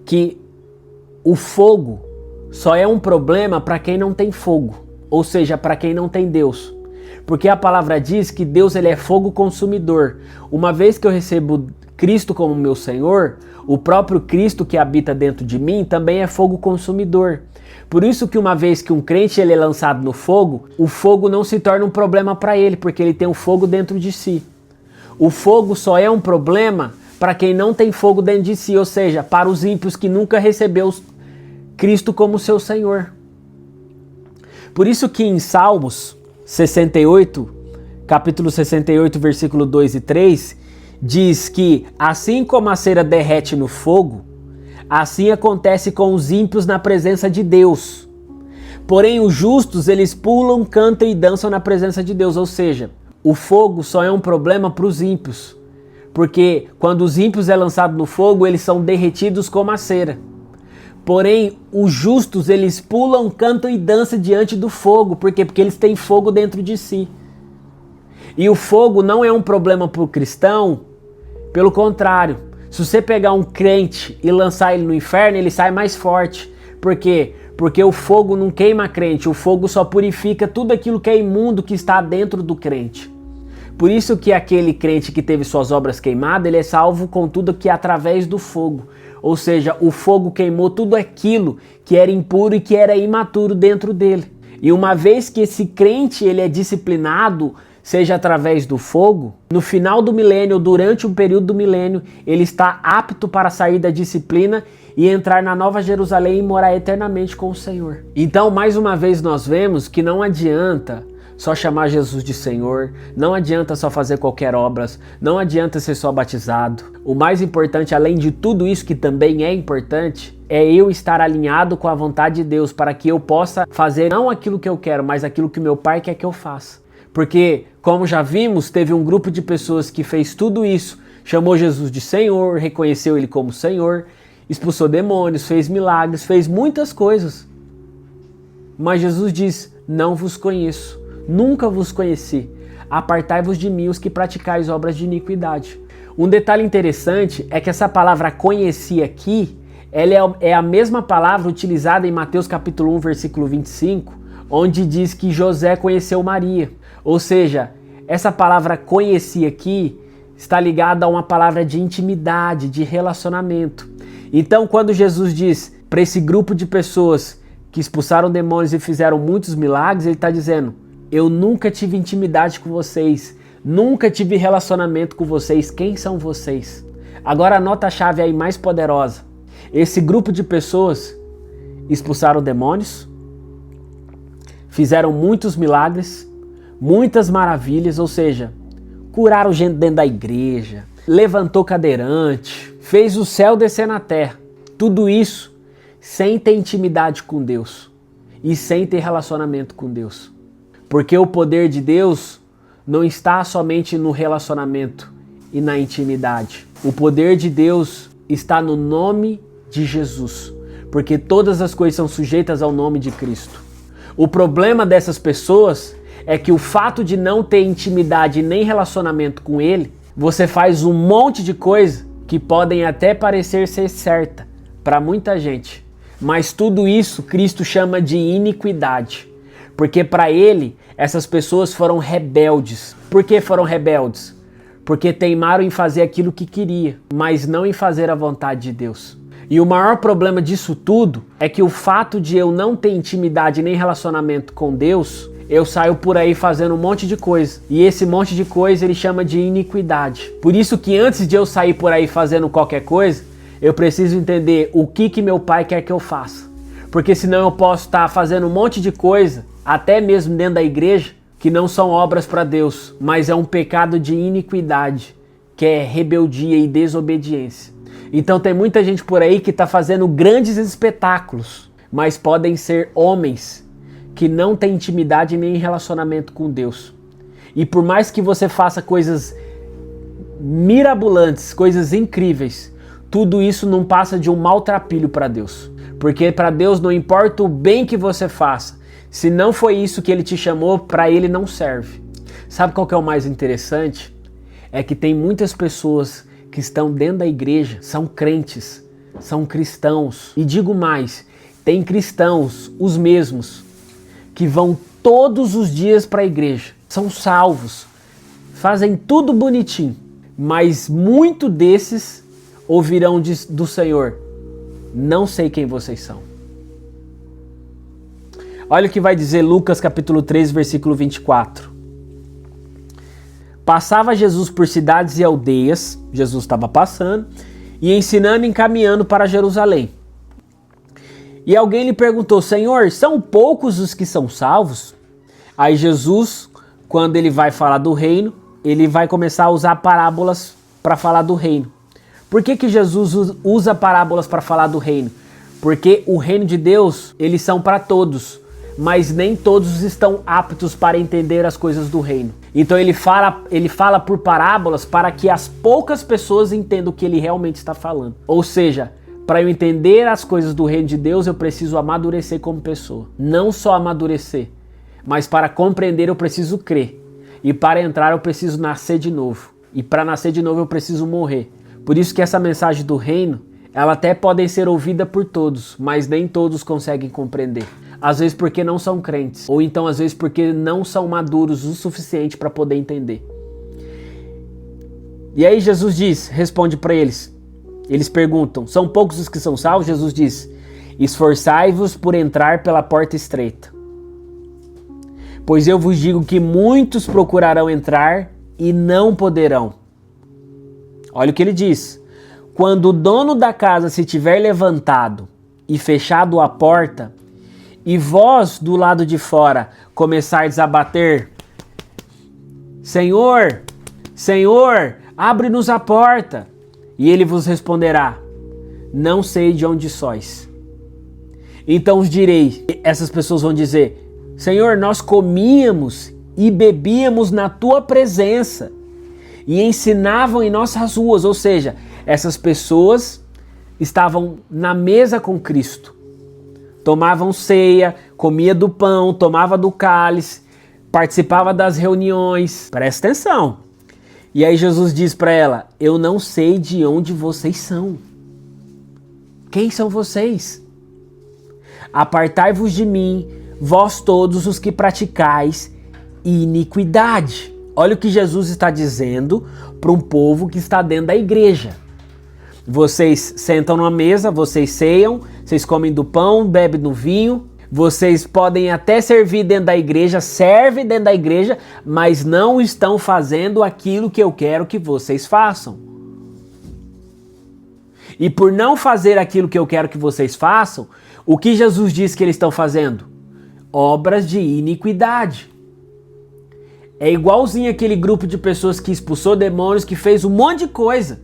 que o fogo só é um problema para quem não tem fogo, ou seja, para quem não tem Deus. Porque a palavra diz que Deus ele é fogo consumidor. Uma vez que eu recebo Cristo como meu Senhor, o próprio Cristo que habita dentro de mim também é fogo consumidor. Por isso que uma vez que um crente ele é lançado no fogo, o fogo não se torna um problema para ele, porque ele tem o fogo dentro de si. O fogo só é um problema para quem não tem fogo dentro de si, ou seja, para os ímpios que nunca recebeu Cristo como seu Senhor. Por isso que em Salmos 68, capítulo 68, versículo 2 e 3, diz que assim como a cera derrete no fogo, assim acontece com os ímpios na presença de Deus. Porém, os justos, eles pulam, cantam e dançam na presença de Deus. Ou seja, o fogo só é um problema para os ímpios. Porque quando os ímpios é lançado no fogo, eles são derretidos como a cera. Porém, os justos, eles pulam, cantam e dançam diante do fogo. Por quê? Porque eles têm fogo dentro de si. E o fogo não é um problema para o cristão. Pelo contrário, se você pegar um crente e lançar ele no inferno, ele sai mais forte. Por quê? Porque o fogo não queima crente, o fogo só purifica tudo aquilo que é imundo que está dentro do crente. Por isso que aquele crente que teve suas obras queimadas, ele é salvo contudo que através do fogo. Ou seja, o fogo queimou tudo aquilo que era impuro e que era imaturo dentro dele. E uma vez que esse crente ele é disciplinado, seja através do fogo, no final do milênio, durante um período do milênio, ele está apto para sair da disciplina e entrar na Nova Jerusalém e morar eternamente com o Senhor. Então, mais uma vez nós vemos que não adianta só chamar Jesus de Senhor, não adianta só fazer qualquer obras, não adianta ser só batizado. O mais importante, além de tudo isso que também é importante, é eu estar alinhado com a vontade de Deus para que eu possa fazer não aquilo que eu quero, mas aquilo que meu Pai quer que eu faça. Porque, como já vimos, teve um grupo de pessoas que fez tudo isso, chamou Jesus de Senhor, reconheceu Ele como Senhor, expulsou demônios, fez milagres, fez muitas coisas. Mas Jesus diz, não vos conheço. Nunca vos conheci. Apartai-vos de mim os que praticais obras de iniquidade. Um detalhe interessante é que essa palavra conheci aqui, ela é a mesma palavra utilizada em Mateus capítulo 1, versículo 25, onde diz que José conheceu Maria. Ou seja, essa palavra conheci aqui está ligada a uma palavra de intimidade, de relacionamento. Então, quando Jesus diz para esse grupo de pessoas que expulsaram demônios e fizeram muitos milagres, ele está dizendo, eu nunca tive intimidade com vocês, nunca tive relacionamento com vocês, quem são vocês? Agora anota a chave aí mais poderosa. Esse grupo de pessoas expulsaram demônios, fizeram muitos milagres, muitas maravilhas, ou seja, curaram gente dentro da igreja, levantou cadeirante, fez o céu descer na terra. Tudo isso sem ter intimidade com Deus e sem ter relacionamento com Deus. Porque o poder de Deus não está somente no relacionamento e na intimidade. O poder de Deus está no nome de Jesus, porque todas as coisas são sujeitas ao nome de Cristo. O problema dessas pessoas é que o fato de não ter intimidade nem relacionamento com Ele, você faz um monte de coisa que podem até parecer ser certa para muita gente. Mas tudo isso Cristo chama de iniquidade. Porque para Ele, essas pessoas foram rebeldes. Por que foram rebeldes? Porque teimaram em fazer aquilo que queria, mas não em fazer a vontade de Deus. E o maior problema disso tudo é que o fato de eu não ter intimidade nem relacionamento com Deus, eu saio por aí fazendo um monte de coisa. E esse monte de coisa ele chama de iniquidade. Por isso que antes de eu sair por aí fazendo qualquer coisa, eu preciso entender o que meu Pai quer que eu faça. Porque senão eu posso estar fazendo um monte de coisa, até mesmo dentro da igreja, que não são obras para Deus, mas é um pecado de iniquidade, que é rebeldia e desobediência. Então tem muita gente por aí que está fazendo grandes espetáculos, mas podem ser homens que não têm intimidade nem relacionamento com Deus. E por mais que você faça coisas mirabolantes, coisas incríveis, tudo isso não passa de um maltrapilho para Deus. Porque para Deus não importa o bem que você faça, se não foi isso que Ele te chamou, para Ele não serve. Sabe qual que é o mais interessante? É que tem muitas pessoas que estão dentro da igreja, são crentes, são cristãos. E digo mais, tem cristãos, os mesmos, que vão todos os dias para a igreja, são salvos, fazem tudo bonitinho, mas muito desses ouvirão do Senhor: não sei quem vocês são. Olha o que vai dizer Lucas capítulo 3, versículo 24. Passava Jesus por cidades e aldeias, Jesus estava passando, e ensinando e encaminhando para Jerusalém. E alguém lhe perguntou: Senhor, são poucos os que são salvos? Aí Jesus, quando ele vai falar do reino, ele vai começar a usar parábolas para falar do reino. Por que Jesus usa parábolas para falar do reino? Porque o reino de Deus, eles são para todos, mas nem todos estão aptos para entender as coisas do reino. Então ele fala por parábolas para que as poucas pessoas entendam o que ele realmente está falando. Ou seja, para eu entender as coisas do reino de Deus, eu preciso amadurecer como pessoa. Não só amadurecer, mas para compreender eu preciso crer. E para entrar eu preciso nascer de novo. E para nascer de novo eu preciso morrer. Por isso que essa mensagem do reino, ela até pode ser ouvida por todos, mas nem todos conseguem compreender. Às vezes porque não são crentes, ou então às vezes porque não são maduros o suficiente para poder entender. E aí Jesus responde para eles. Eles perguntam: são poucos os que são salvos? Jesus diz: esforçai-vos por entrar pela porta estreita. Pois eu vos digo que muitos procurarão entrar e não poderão. Olha o que ele diz: quando o dono da casa se tiver levantado e fechado a porta, e vós do lado de fora começardes a bater: Senhor, Senhor, abre-nos a porta. E ele vos responderá: não sei de onde sois. Então os direi, essas pessoas vão dizer: Senhor, nós comíamos e bebíamos na tua presença e ensinavam em nossas ruas. Ou seja, essas pessoas estavam na mesa com Cristo. Tomavam ceia, comia do pão, tomava do cálice, participava das reuniões. Presta atenção. E aí Jesus diz para ela: eu não sei de onde vocês são. Quem são vocês? Apartai-vos de mim, vós todos os que praticais iniquidade. Olha o que Jesus está dizendo para um povo que está dentro da igreja. Vocês sentam numa mesa, vocês ceiam, vocês comem do pão, bebem do vinho, vocês podem até servir dentro da igreja, servem dentro da igreja, mas não estão fazendo aquilo que eu quero que vocês façam. E por não fazer aquilo que eu quero que vocês façam, o que Jesus diz que eles estão fazendo? Obras de iniquidade. É igualzinho aquele grupo de pessoas que expulsou demônios, que fez um monte de coisa.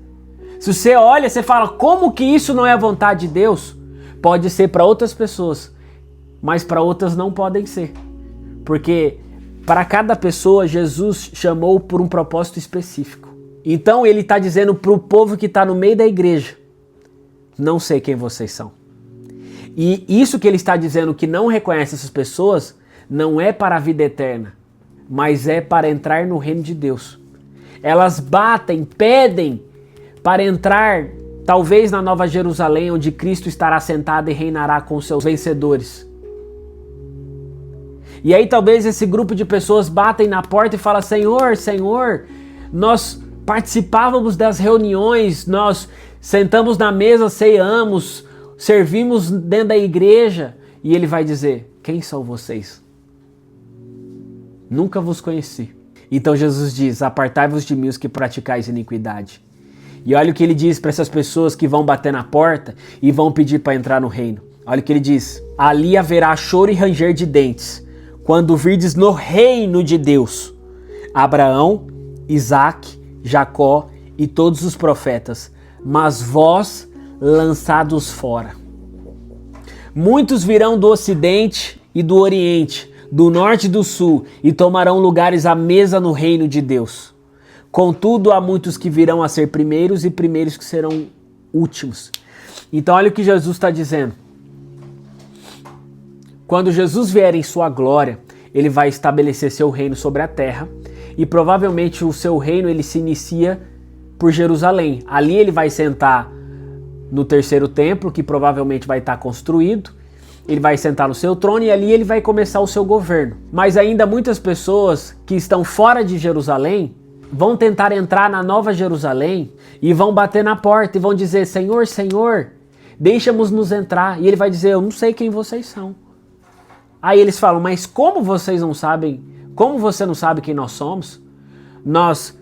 Se você olha, você fala: como que isso não é a vontade de Deus? Pode ser para outras pessoas, mas para outras não podem ser. Porque para cada pessoa, Jesus chamou por um propósito específico. Então ele está dizendo para o povo que está no meio da igreja: não sei quem vocês são. E isso que ele está dizendo, que não reconhece essas pessoas, não é para a vida eterna, mas é para entrar no reino de Deus. Elas batem, pedem para entrar, talvez na Nova Jerusalém, onde Cristo estará sentado e reinará com seus vencedores. E aí talvez esse grupo de pessoas batem na porta e falam: Senhor, Senhor, nós participávamos das reuniões, nós sentamos na mesa, ceamos, servimos dentro da igreja. E ele vai dizer: quem são vocês? Nunca vos conheci. Então Jesus diz: apartai-vos de mim os que praticais iniquidade. E olha o que ele diz para essas pessoas que vão bater na porta e vão pedir para entrar no reino. Olha o que ele diz: ali haverá choro e ranger de dentes, quando virdes no reino de Deus Abraão, Isaque, Jacó e todos os profetas, mas vós lançados fora. Muitos virão do ocidente e do oriente, do norte e do sul, e tomarão lugares à mesa no reino de Deus. Contudo, há muitos que virão a ser primeiros e primeiros que serão últimos. Então olha o que Jesus está dizendo. Quando Jesus vier em sua glória, ele vai estabelecer seu reino sobre a terra e provavelmente o seu reino ele se inicia por Jerusalém. Ali ele vai sentar no terceiro templo, que provavelmente vai estar construído. Ele vai sentar no seu trono e ali ele vai começar o seu governo. Mas ainda muitas pessoas que estão fora de Jerusalém vão tentar entrar na Nova Jerusalém e vão bater na porta e vão dizer: Senhor, Senhor, deixa-nos entrar. E ele vai dizer: eu não sei quem vocês são. Aí eles falam: mas como vocês não sabem? Como você não sabe quem nós somos? Nós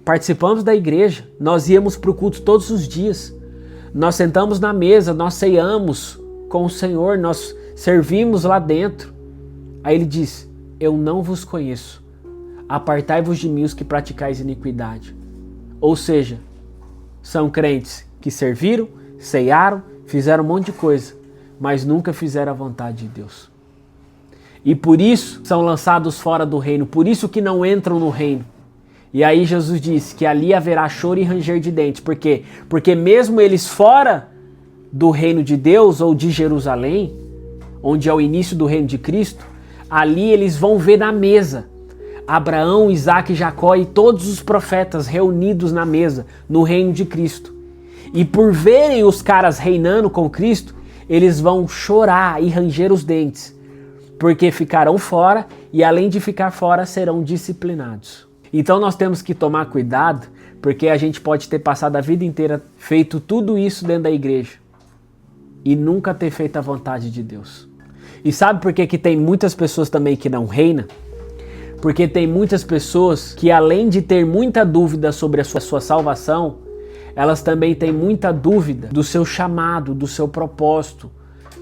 participamos da igreja, nós íamos para o culto todos os dias, nós sentamos na mesa, nós ceamos com o Senhor, nós servimos lá dentro. Aí ele diz: eu não vos conheço, apartai-vos de mim os que praticais iniquidade. Ou seja, são crentes que serviram, cearam, fizeram um monte de coisa, mas nunca fizeram a vontade de Deus. E por isso são lançados fora do reino, por isso que não entram no reino. E aí Jesus diz que ali haverá choro e ranger de dentes. Por quê? Porque mesmo eles fora do reino de Deus ou de Jerusalém, onde é o início do reino de Cristo, ali eles vão ver na mesa Abraão, Isaac, Jacó e todos os profetas reunidos na mesa no reino de Cristo. E por verem os caras reinando com Cristo, eles vão chorar e ranger os dentes, porque ficarão fora e além de ficar fora serão disciplinados. Então nós temos que tomar cuidado, porque a gente pode ter passado a vida inteira feito tudo isso dentro da igreja e nunca ter feito a vontade de Deus. E sabe por que tem muitas pessoas também que não reinam? Porque tem muitas pessoas que, além de ter muita dúvida sobre a sua salvação, elas também têm muita dúvida do seu chamado, do seu propósito,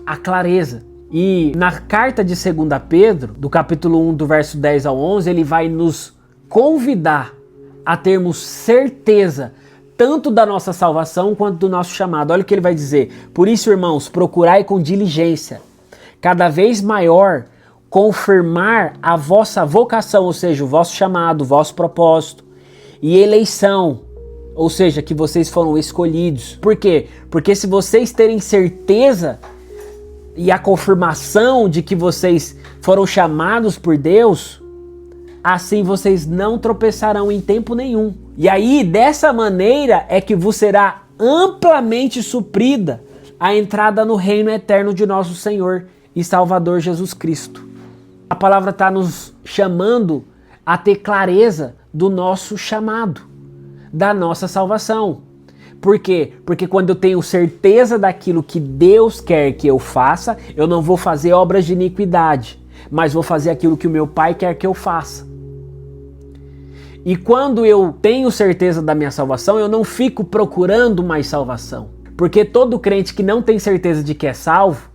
a clareza. E na carta de 2 Pedro, do capítulo 1, do verso 10 ao 11, ele vai nos convidar a termos certeza tanto da nossa salvação quanto do nosso chamado. Olha o que ele vai dizer: por isso, irmãos, procurai com diligência, cada vez maior, confirmar a vossa vocação, ou seja, o vosso chamado, o vosso propósito, e eleição, ou seja, que vocês foram escolhidos. Por quê? Porque se vocês terem certeza e a confirmação de que vocês foram chamados por Deus, assim vocês não tropeçarão em tempo nenhum. E aí, dessa maneira, é que vos será amplamente suprida a entrada no reino eterno de nosso Senhor e Salvador Jesus Cristo. A palavra está nos chamando a ter clareza do nosso chamado, da nossa salvação. Por quê? Porque quando eu tenho certeza daquilo que Deus quer que eu faça, eu não vou fazer obras de iniquidade, mas vou fazer aquilo que o meu Pai quer que eu faça. E quando eu tenho certeza da minha salvação, eu não fico procurando mais salvação. Porque todo crente que não tem certeza de que é salvo,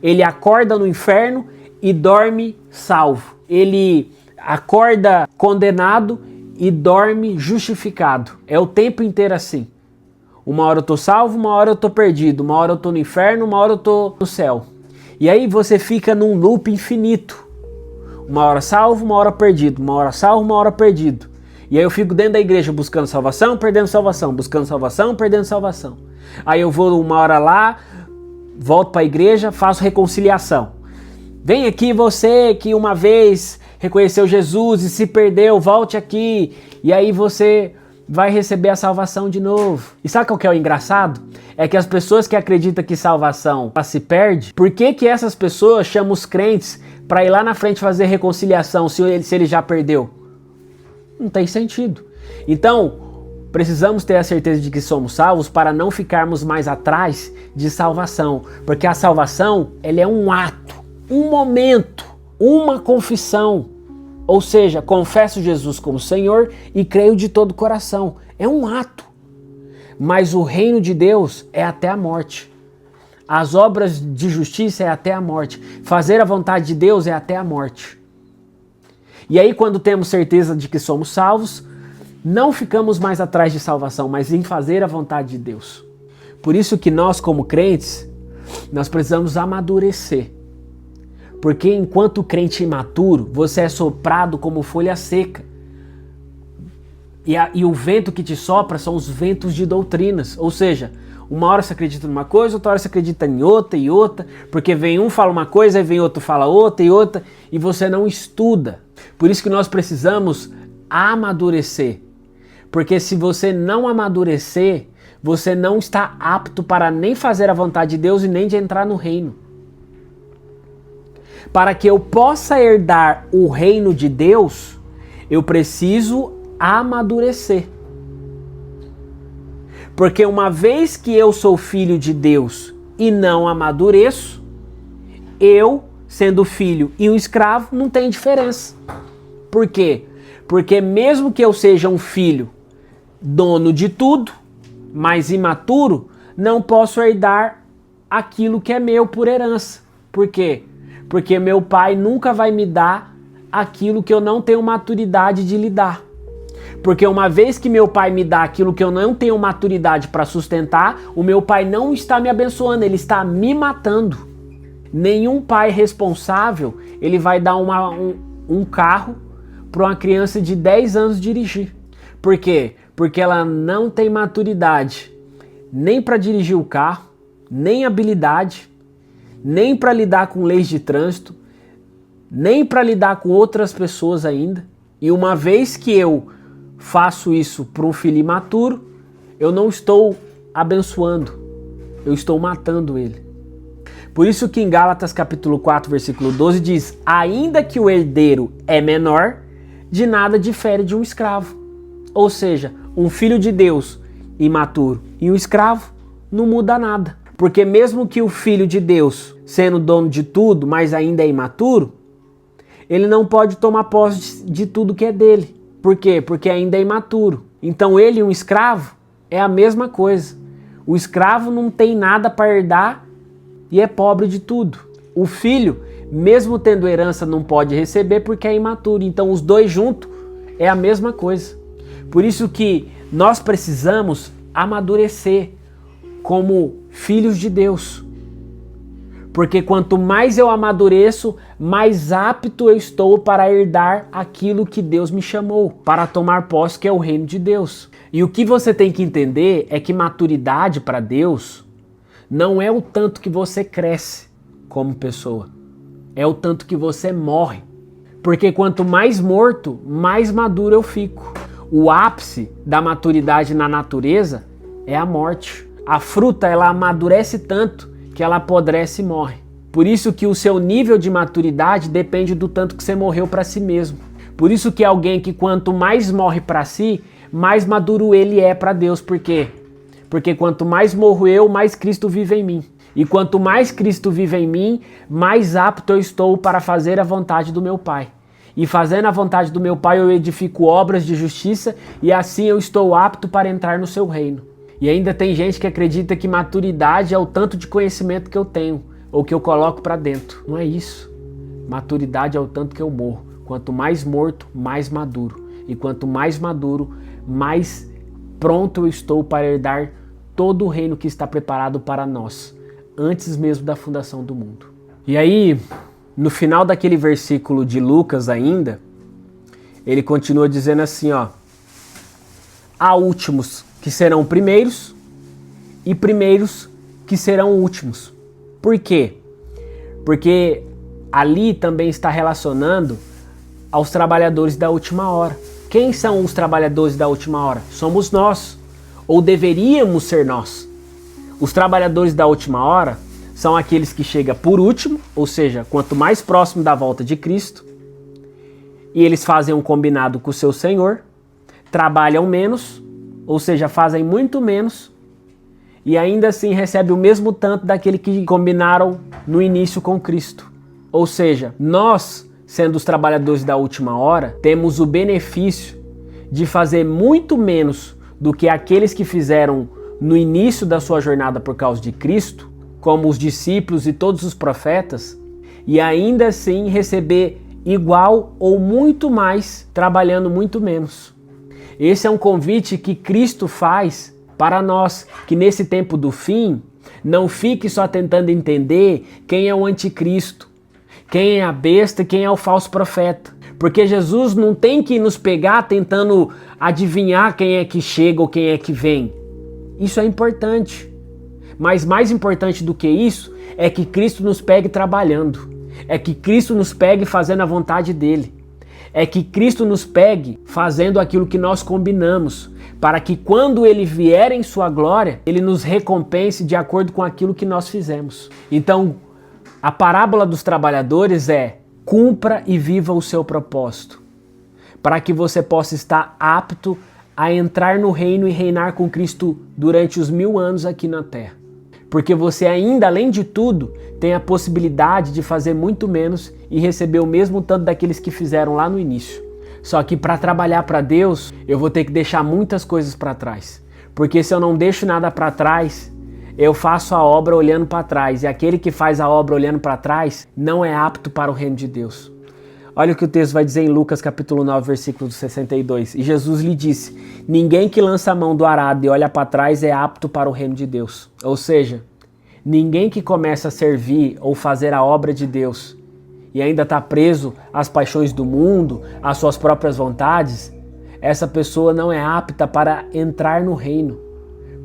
ele acorda no inferno e dorme salvo. Ele acorda condenado e dorme justificado. É o tempo inteiro assim. Uma hora eu tô salvo, uma hora eu tô perdido. Uma hora eu tô no inferno, uma hora eu tô no céu. E aí você fica num loop infinito. Uma hora salvo, uma hora perdido. Uma hora salvo, uma hora perdido. E aí eu fico dentro da igreja buscando salvação, perdendo salvação. Buscando salvação, perdendo salvação. Aí eu vou uma hora lá, volto para a igreja, faço reconciliação. Vem aqui você que uma vez reconheceu Jesus e se perdeu, volte aqui. E aí você vai receber a salvação de novo. E sabe qual que é o engraçado? É que as pessoas que acreditam que salvação se perde, por que essas pessoas chamam os crentes para ir lá na frente fazer reconciliação se ele já perdeu? Não tem sentido. Então, precisamos ter a certeza de que somos salvos para não ficarmos mais atrás de salvação. Porque a salvação, ela é um ato, um momento, uma confissão. Ou seja, confesso Jesus como Senhor e creio de todo o coração. É um ato. Mas o reino de Deus é até a morte. As obras de justiça é até a morte. Fazer a vontade de Deus é até a morte. E aí, quando temos certeza de que somos salvos, não ficamos mais atrás de salvação, mas em fazer a vontade de Deus. Por isso que nós, como crentes, nós precisamos amadurecer. Porque enquanto crente imaturo, você é soprado como folha seca. E o vento que te sopra são os ventos de doutrinas. Ou seja, uma hora você acredita numa coisa, outra hora você acredita em outra e outra, porque vem um fala uma coisa, aí vem outro fala outra, e você não estuda. Por isso que nós precisamos amadurecer. Porque se você não amadurecer, você não está apto para nem fazer a vontade de Deus e nem de entrar no reino. Para que eu possa herdar o reino de Deus, eu preciso amadurecer. Porque uma vez que eu sou filho de Deus e não amadureço, eu, sendo filho e um escravo, não tem diferença. Por quê? Porque mesmo que eu seja um filho dono de tudo, mas imaturo, não posso herdar aquilo que é meu por herança. Por quê? Porque meu pai nunca vai me dar aquilo que eu não tenho maturidade de lidar. Porque uma vez que meu pai me dá aquilo que eu não tenho maturidade para sustentar, o meu pai não está me abençoando, ele está me matando. Nenhum pai responsável, ele vai dar um carro para uma criança de 10 anos dirigir. Por quê? Porque ela não tem maturidade nem para dirigir o carro, nem habilidade, nem para lidar com leis de trânsito, nem para lidar com outras pessoas ainda. E uma vez que eu faço isso para um filho imaturo, eu não estou abençoando, eu estou matando ele. Por isso que em Gálatas capítulo 4, versículo 12 diz: ainda que o herdeiro é menor, de nada difere de um escravo. Ou seja, um filho de Deus imaturo e um escravo não muda nada. Porque mesmo que o filho de Deus, sendo dono de tudo, mas ainda é imaturo, ele não pode tomar posse de tudo que é dele. Por quê? Porque ainda é imaturo. Então ele e um escravo é a mesma coisa. O escravo não tem nada para herdar e é pobre de tudo. O filho, mesmo tendo herança, não pode receber porque é imaturo. Então os dois juntos é a mesma coisa. Por isso que nós precisamos amadurecer como filhos de Deus. Porque quanto mais eu amadureço, mais apto eu estou para herdar aquilo que Deus me chamou, para tomar posse, que é o reino de Deus. E o que você tem que entender é que maturidade para Deus não é o tanto que você cresce como pessoa, é o tanto que você morre. Porque quanto mais morto, mais maduro eu fico. O ápice da maturidade na natureza é a morte. A fruta, ela amadurece tanto que ela apodrece e morre. Por isso que o seu nível de maturidade depende do tanto que você morreu para si mesmo. Por isso que alguém que quanto mais morre para si, mais maduro ele é para Deus. Por quê? Porque quanto mais morro eu, mais Cristo vive em mim. E quanto mais Cristo vive em mim, mais apto eu estou para fazer a vontade do meu Pai. E fazendo a vontade do meu Pai, eu edifico obras de justiça e assim eu estou apto para entrar no seu reino. E ainda tem gente que acredita que maturidade é o tanto de conhecimento que eu tenho ou que eu coloco para dentro. Não é isso. Maturidade é o tanto que eu morro. Quanto mais morto, mais maduro. E quanto mais maduro, mais pronto eu estou para herdar todo o reino que está preparado para nós, antes mesmo da fundação do mundo. E aí, no final daquele versículo de Lucas ainda, ele continua dizendo assim, ó: há últimos que serão primeiros e primeiros que serão últimos. Por quê? Porque ali também está relacionando aos trabalhadores da última hora. Quem são os trabalhadores da última hora? Somos nós, ou deveríamos ser nós. Os trabalhadores da última hora são aqueles que chegam por último, ou seja, quanto mais próximo da volta de Cristo, e eles fazem um combinado com o seu Senhor, trabalham menos, ou seja, fazem muito menos, e ainda assim recebem o mesmo tanto daquele que combinaram no início com Cristo. Ou seja, nós, sendo os trabalhadores da última hora, temos o benefício de fazer muito menos do que aqueles que fizeram no início da sua jornada por causa de Cristo, como os discípulos e todos os profetas, e ainda assim receber igual ou muito mais, trabalhando muito menos. Esse é um convite que Cristo faz para nós, que nesse tempo do fim, não fique só tentando entender quem é o anticristo, quem é a besta e quem é o falso profeta. Porque Jesus não tem que nos pegar tentando adivinhar quem é que chega ou quem é que vem. Isso é importante. Mas mais importante do que isso é que Cristo nos pegue trabalhando. É que Cristo nos pegue fazendo a vontade dele. É que Cristo nos pegue fazendo aquilo que nós combinamos, para que quando ele vier em sua glória, ele nos recompense de acordo com aquilo que nós fizemos. Então, a parábola dos trabalhadores é: cumpra e viva o seu propósito, para que você possa estar apto a entrar no reino e reinar com Cristo durante os 1000 anos aqui na terra. Porque você ainda, além de tudo, tem a possibilidade de fazer muito menos e receber o mesmo tanto daqueles que fizeram lá no início. Só que para trabalhar para Deus, eu vou ter que deixar muitas coisas para trás. Porque se eu não deixo nada para trás, eu faço a obra olhando para trás. E aquele que faz a obra olhando para trás não é apto para o reino de Deus. Olha o que o texto vai dizer em Lucas capítulo 9, versículo 62. E Jesus lhe disse: ninguém que lança a mão do arado e olha para trás é apto para o reino de Deus. Ou seja, ninguém que começa a servir ou fazer a obra de Deus e ainda está preso às paixões do mundo, às suas próprias vontades, essa pessoa não é apta para entrar no reino.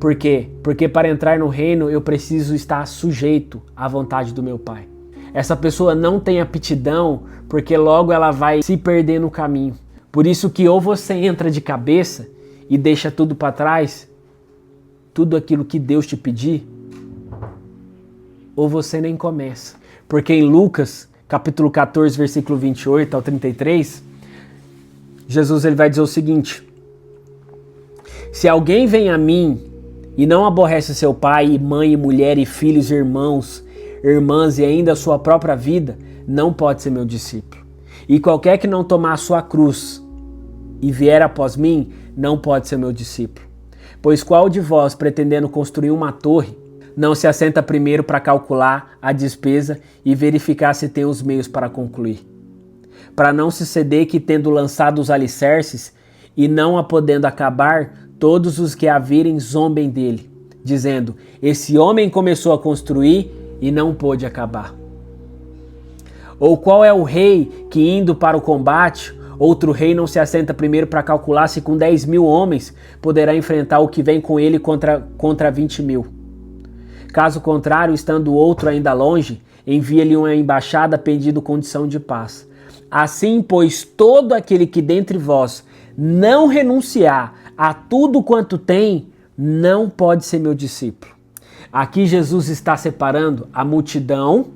Por quê? Porque para entrar no reino eu preciso estar sujeito à vontade do meu Pai. Essa pessoa não tem aptidão, porque logo ela vai se perder no caminho. Por isso que ou você entra de cabeça e deixa tudo para trás, tudo aquilo que Deus te pedir, ou você nem começa. Porque em Lucas, capítulo 14, versículo 28 ao 33, Jesus ele vai dizer o seguinte: se alguém vem a mim e não aborrece seu pai, e mãe, e mulher, e filhos, e irmãos, irmãs e ainda a sua própria vida, não pode ser meu discípulo. E qualquer que não tomar a sua cruz e vier após mim, não pode ser meu discípulo. Pois qual de vós, pretendendo construir uma torre, não se assenta primeiro para calcular a despesa e verificar se tem os meios para concluir? Para não suceder que, tendo lançado os alicerces e não a podendo acabar, todos os que a virem zombem dele, dizendo: esse homem começou a construir e não pôde acabar. Ou qual é o rei que, indo para o combate, outro rei não se assenta primeiro para calcular se com 10.000 homens poderá enfrentar o que vem com ele contra 20.000? Caso contrário, estando o outro ainda longe, envia-lhe uma embaixada pedindo condição de paz. Assim, pois, todo aquele que dentre vós não renunciar a tudo quanto tem, não pode ser meu discípulo. Aqui Jesus está separando a multidão,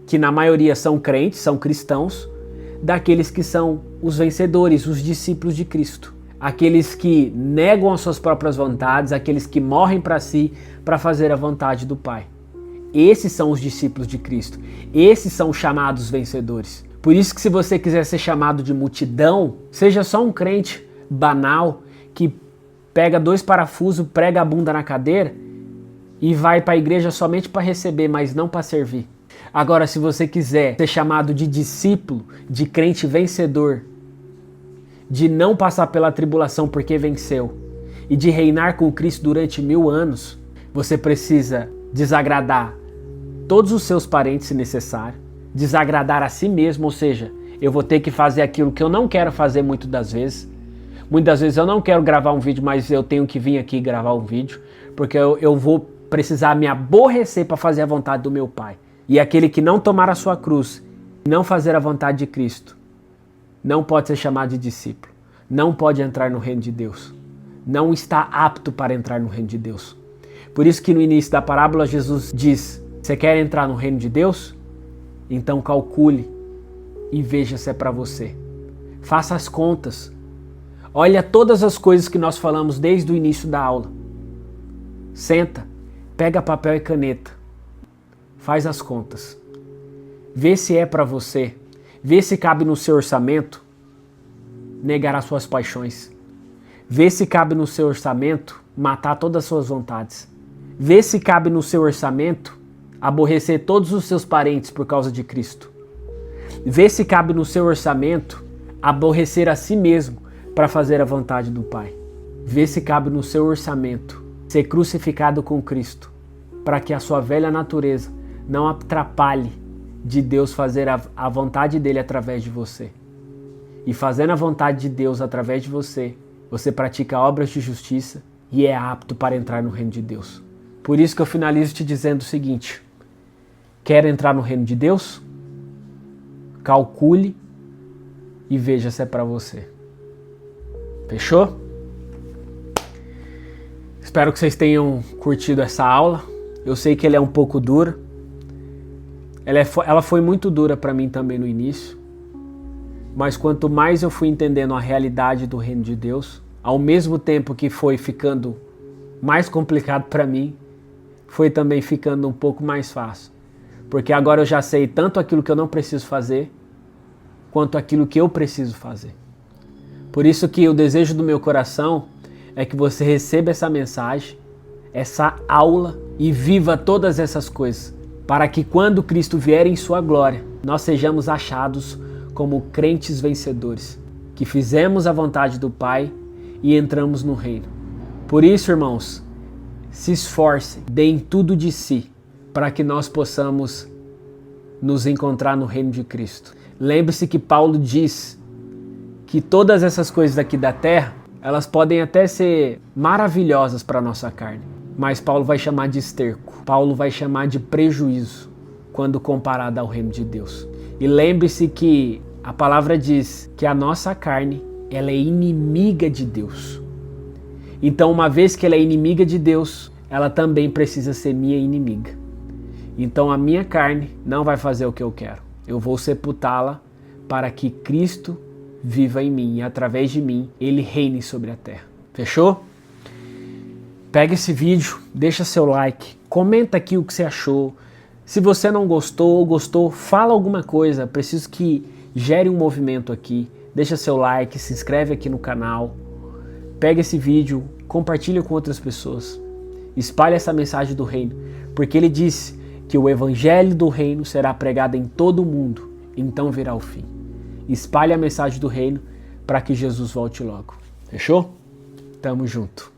que na maioria são crentes, são cristãos, daqueles que são os vencedores, os discípulos de Cristo. Aqueles que negam as suas próprias vontades, aqueles que morrem para si para fazer a vontade do Pai. Esses são os discípulos de Cristo. Esses são os chamados vencedores. Por isso que, se você quiser ser chamado de multidão, seja só um crente banal que pega 2 parafusos, prega a bunda na cadeira e vai para a igreja somente para receber, mas não para servir. Agora, se você quiser ser chamado de discípulo, de crente vencedor, de não passar pela tribulação porque venceu e de reinar com Cristo durante 1000 anos, você precisa desagradar todos os seus parentes se necessário, desagradar a si mesmo, ou seja, eu vou ter que fazer aquilo que eu não quero fazer muitas das vezes. Muitas vezes eu não quero gravar um vídeo, mas eu tenho que vir aqui gravar um vídeo, porque eu vou precisar me aborrecer para fazer a vontade do meu Pai. E aquele que não tomar a sua cruz, não fazer a vontade de Cristo, não pode ser chamado de discípulo, não pode entrar no reino de Deus, não está apto para entrar no reino de Deus. Por isso que no início da parábola Jesus diz: você quer entrar no reino de Deus? Então calcule e veja se é para você. Faça as contas. Olha todas as coisas que nós falamos desde o início da aula. Senta, pega papel e caneta, faz as contas. Vê se é para você. Vê se cabe no seu orçamento negar as suas paixões. Vê se cabe no seu orçamento matar todas as suas vontades. Vê se cabe no seu orçamento aborrecer todos os seus parentes por causa de Cristo. Vê se cabe no seu orçamento aborrecer a si mesmo para fazer a vontade do Pai. Vê se cabe no seu orçamento ser crucificado com Cristo, para que a sua velha natureza não atrapalhe de Deus fazer a vontade dele através de você. E fazendo a vontade de Deus através de você, você pratica obras de justiça e é apto para entrar no reino de Deus. Por isso que eu finalizo te dizendo o seguinte: quer entrar no reino de Deus? Calcule e veja se é para você. Fechou? Espero que vocês tenham curtido essa aula. Eu sei que ela é um pouco dura. Ela foi muito dura para mim também no início. Mas quanto mais eu fui entendendo a realidade do reino de Deus, ao mesmo tempo que foi ficando mais complicado para mim, foi também ficando um pouco mais fácil. Porque agora eu já sei tanto aquilo que eu não preciso fazer, quanto aquilo que eu preciso fazer. Por isso que o desejo do meu coração é que você receba essa mensagem, essa aula e viva todas essas coisas, para que quando Cristo vier em sua glória, nós sejamos achados como crentes vencedores, que fizemos a vontade do Pai e entramos no reino. Por isso, irmãos, se esforcem, deem tudo de si, para que nós possamos nos encontrar no reino de Cristo. Lembre-se que Paulo diz que todas essas coisas aqui da terra, elas podem até ser maravilhosas para a nossa carne, mas Paulo vai chamar de esterco, Paulo vai chamar de prejuízo, quando comparado ao reino de Deus. E lembre-se que a palavra diz que a nossa carne, ela é inimiga de Deus. Então, uma vez que ela é inimiga de Deus, ela também precisa ser minha inimiga. Então, a minha carne não vai fazer o que eu quero. Eu vou sepultá-la para que Cristo viva em mim e através de mim Ele reine sobre a terra. Fechou? Pega esse vídeo, deixa seu like, comenta aqui o que você achou. Se você não gostou ou gostou, fala alguma coisa. Preciso que gere um movimento aqui. Deixa seu like, se inscreve aqui no canal. Pega esse vídeo, compartilha com outras pessoas. Espalhe essa mensagem do reino, porque ele disse que o evangelho do reino será pregado em todo o mundo, então virá o fim. Espalhe a mensagem do reino para que Jesus volte logo. Fechou? Tamo junto.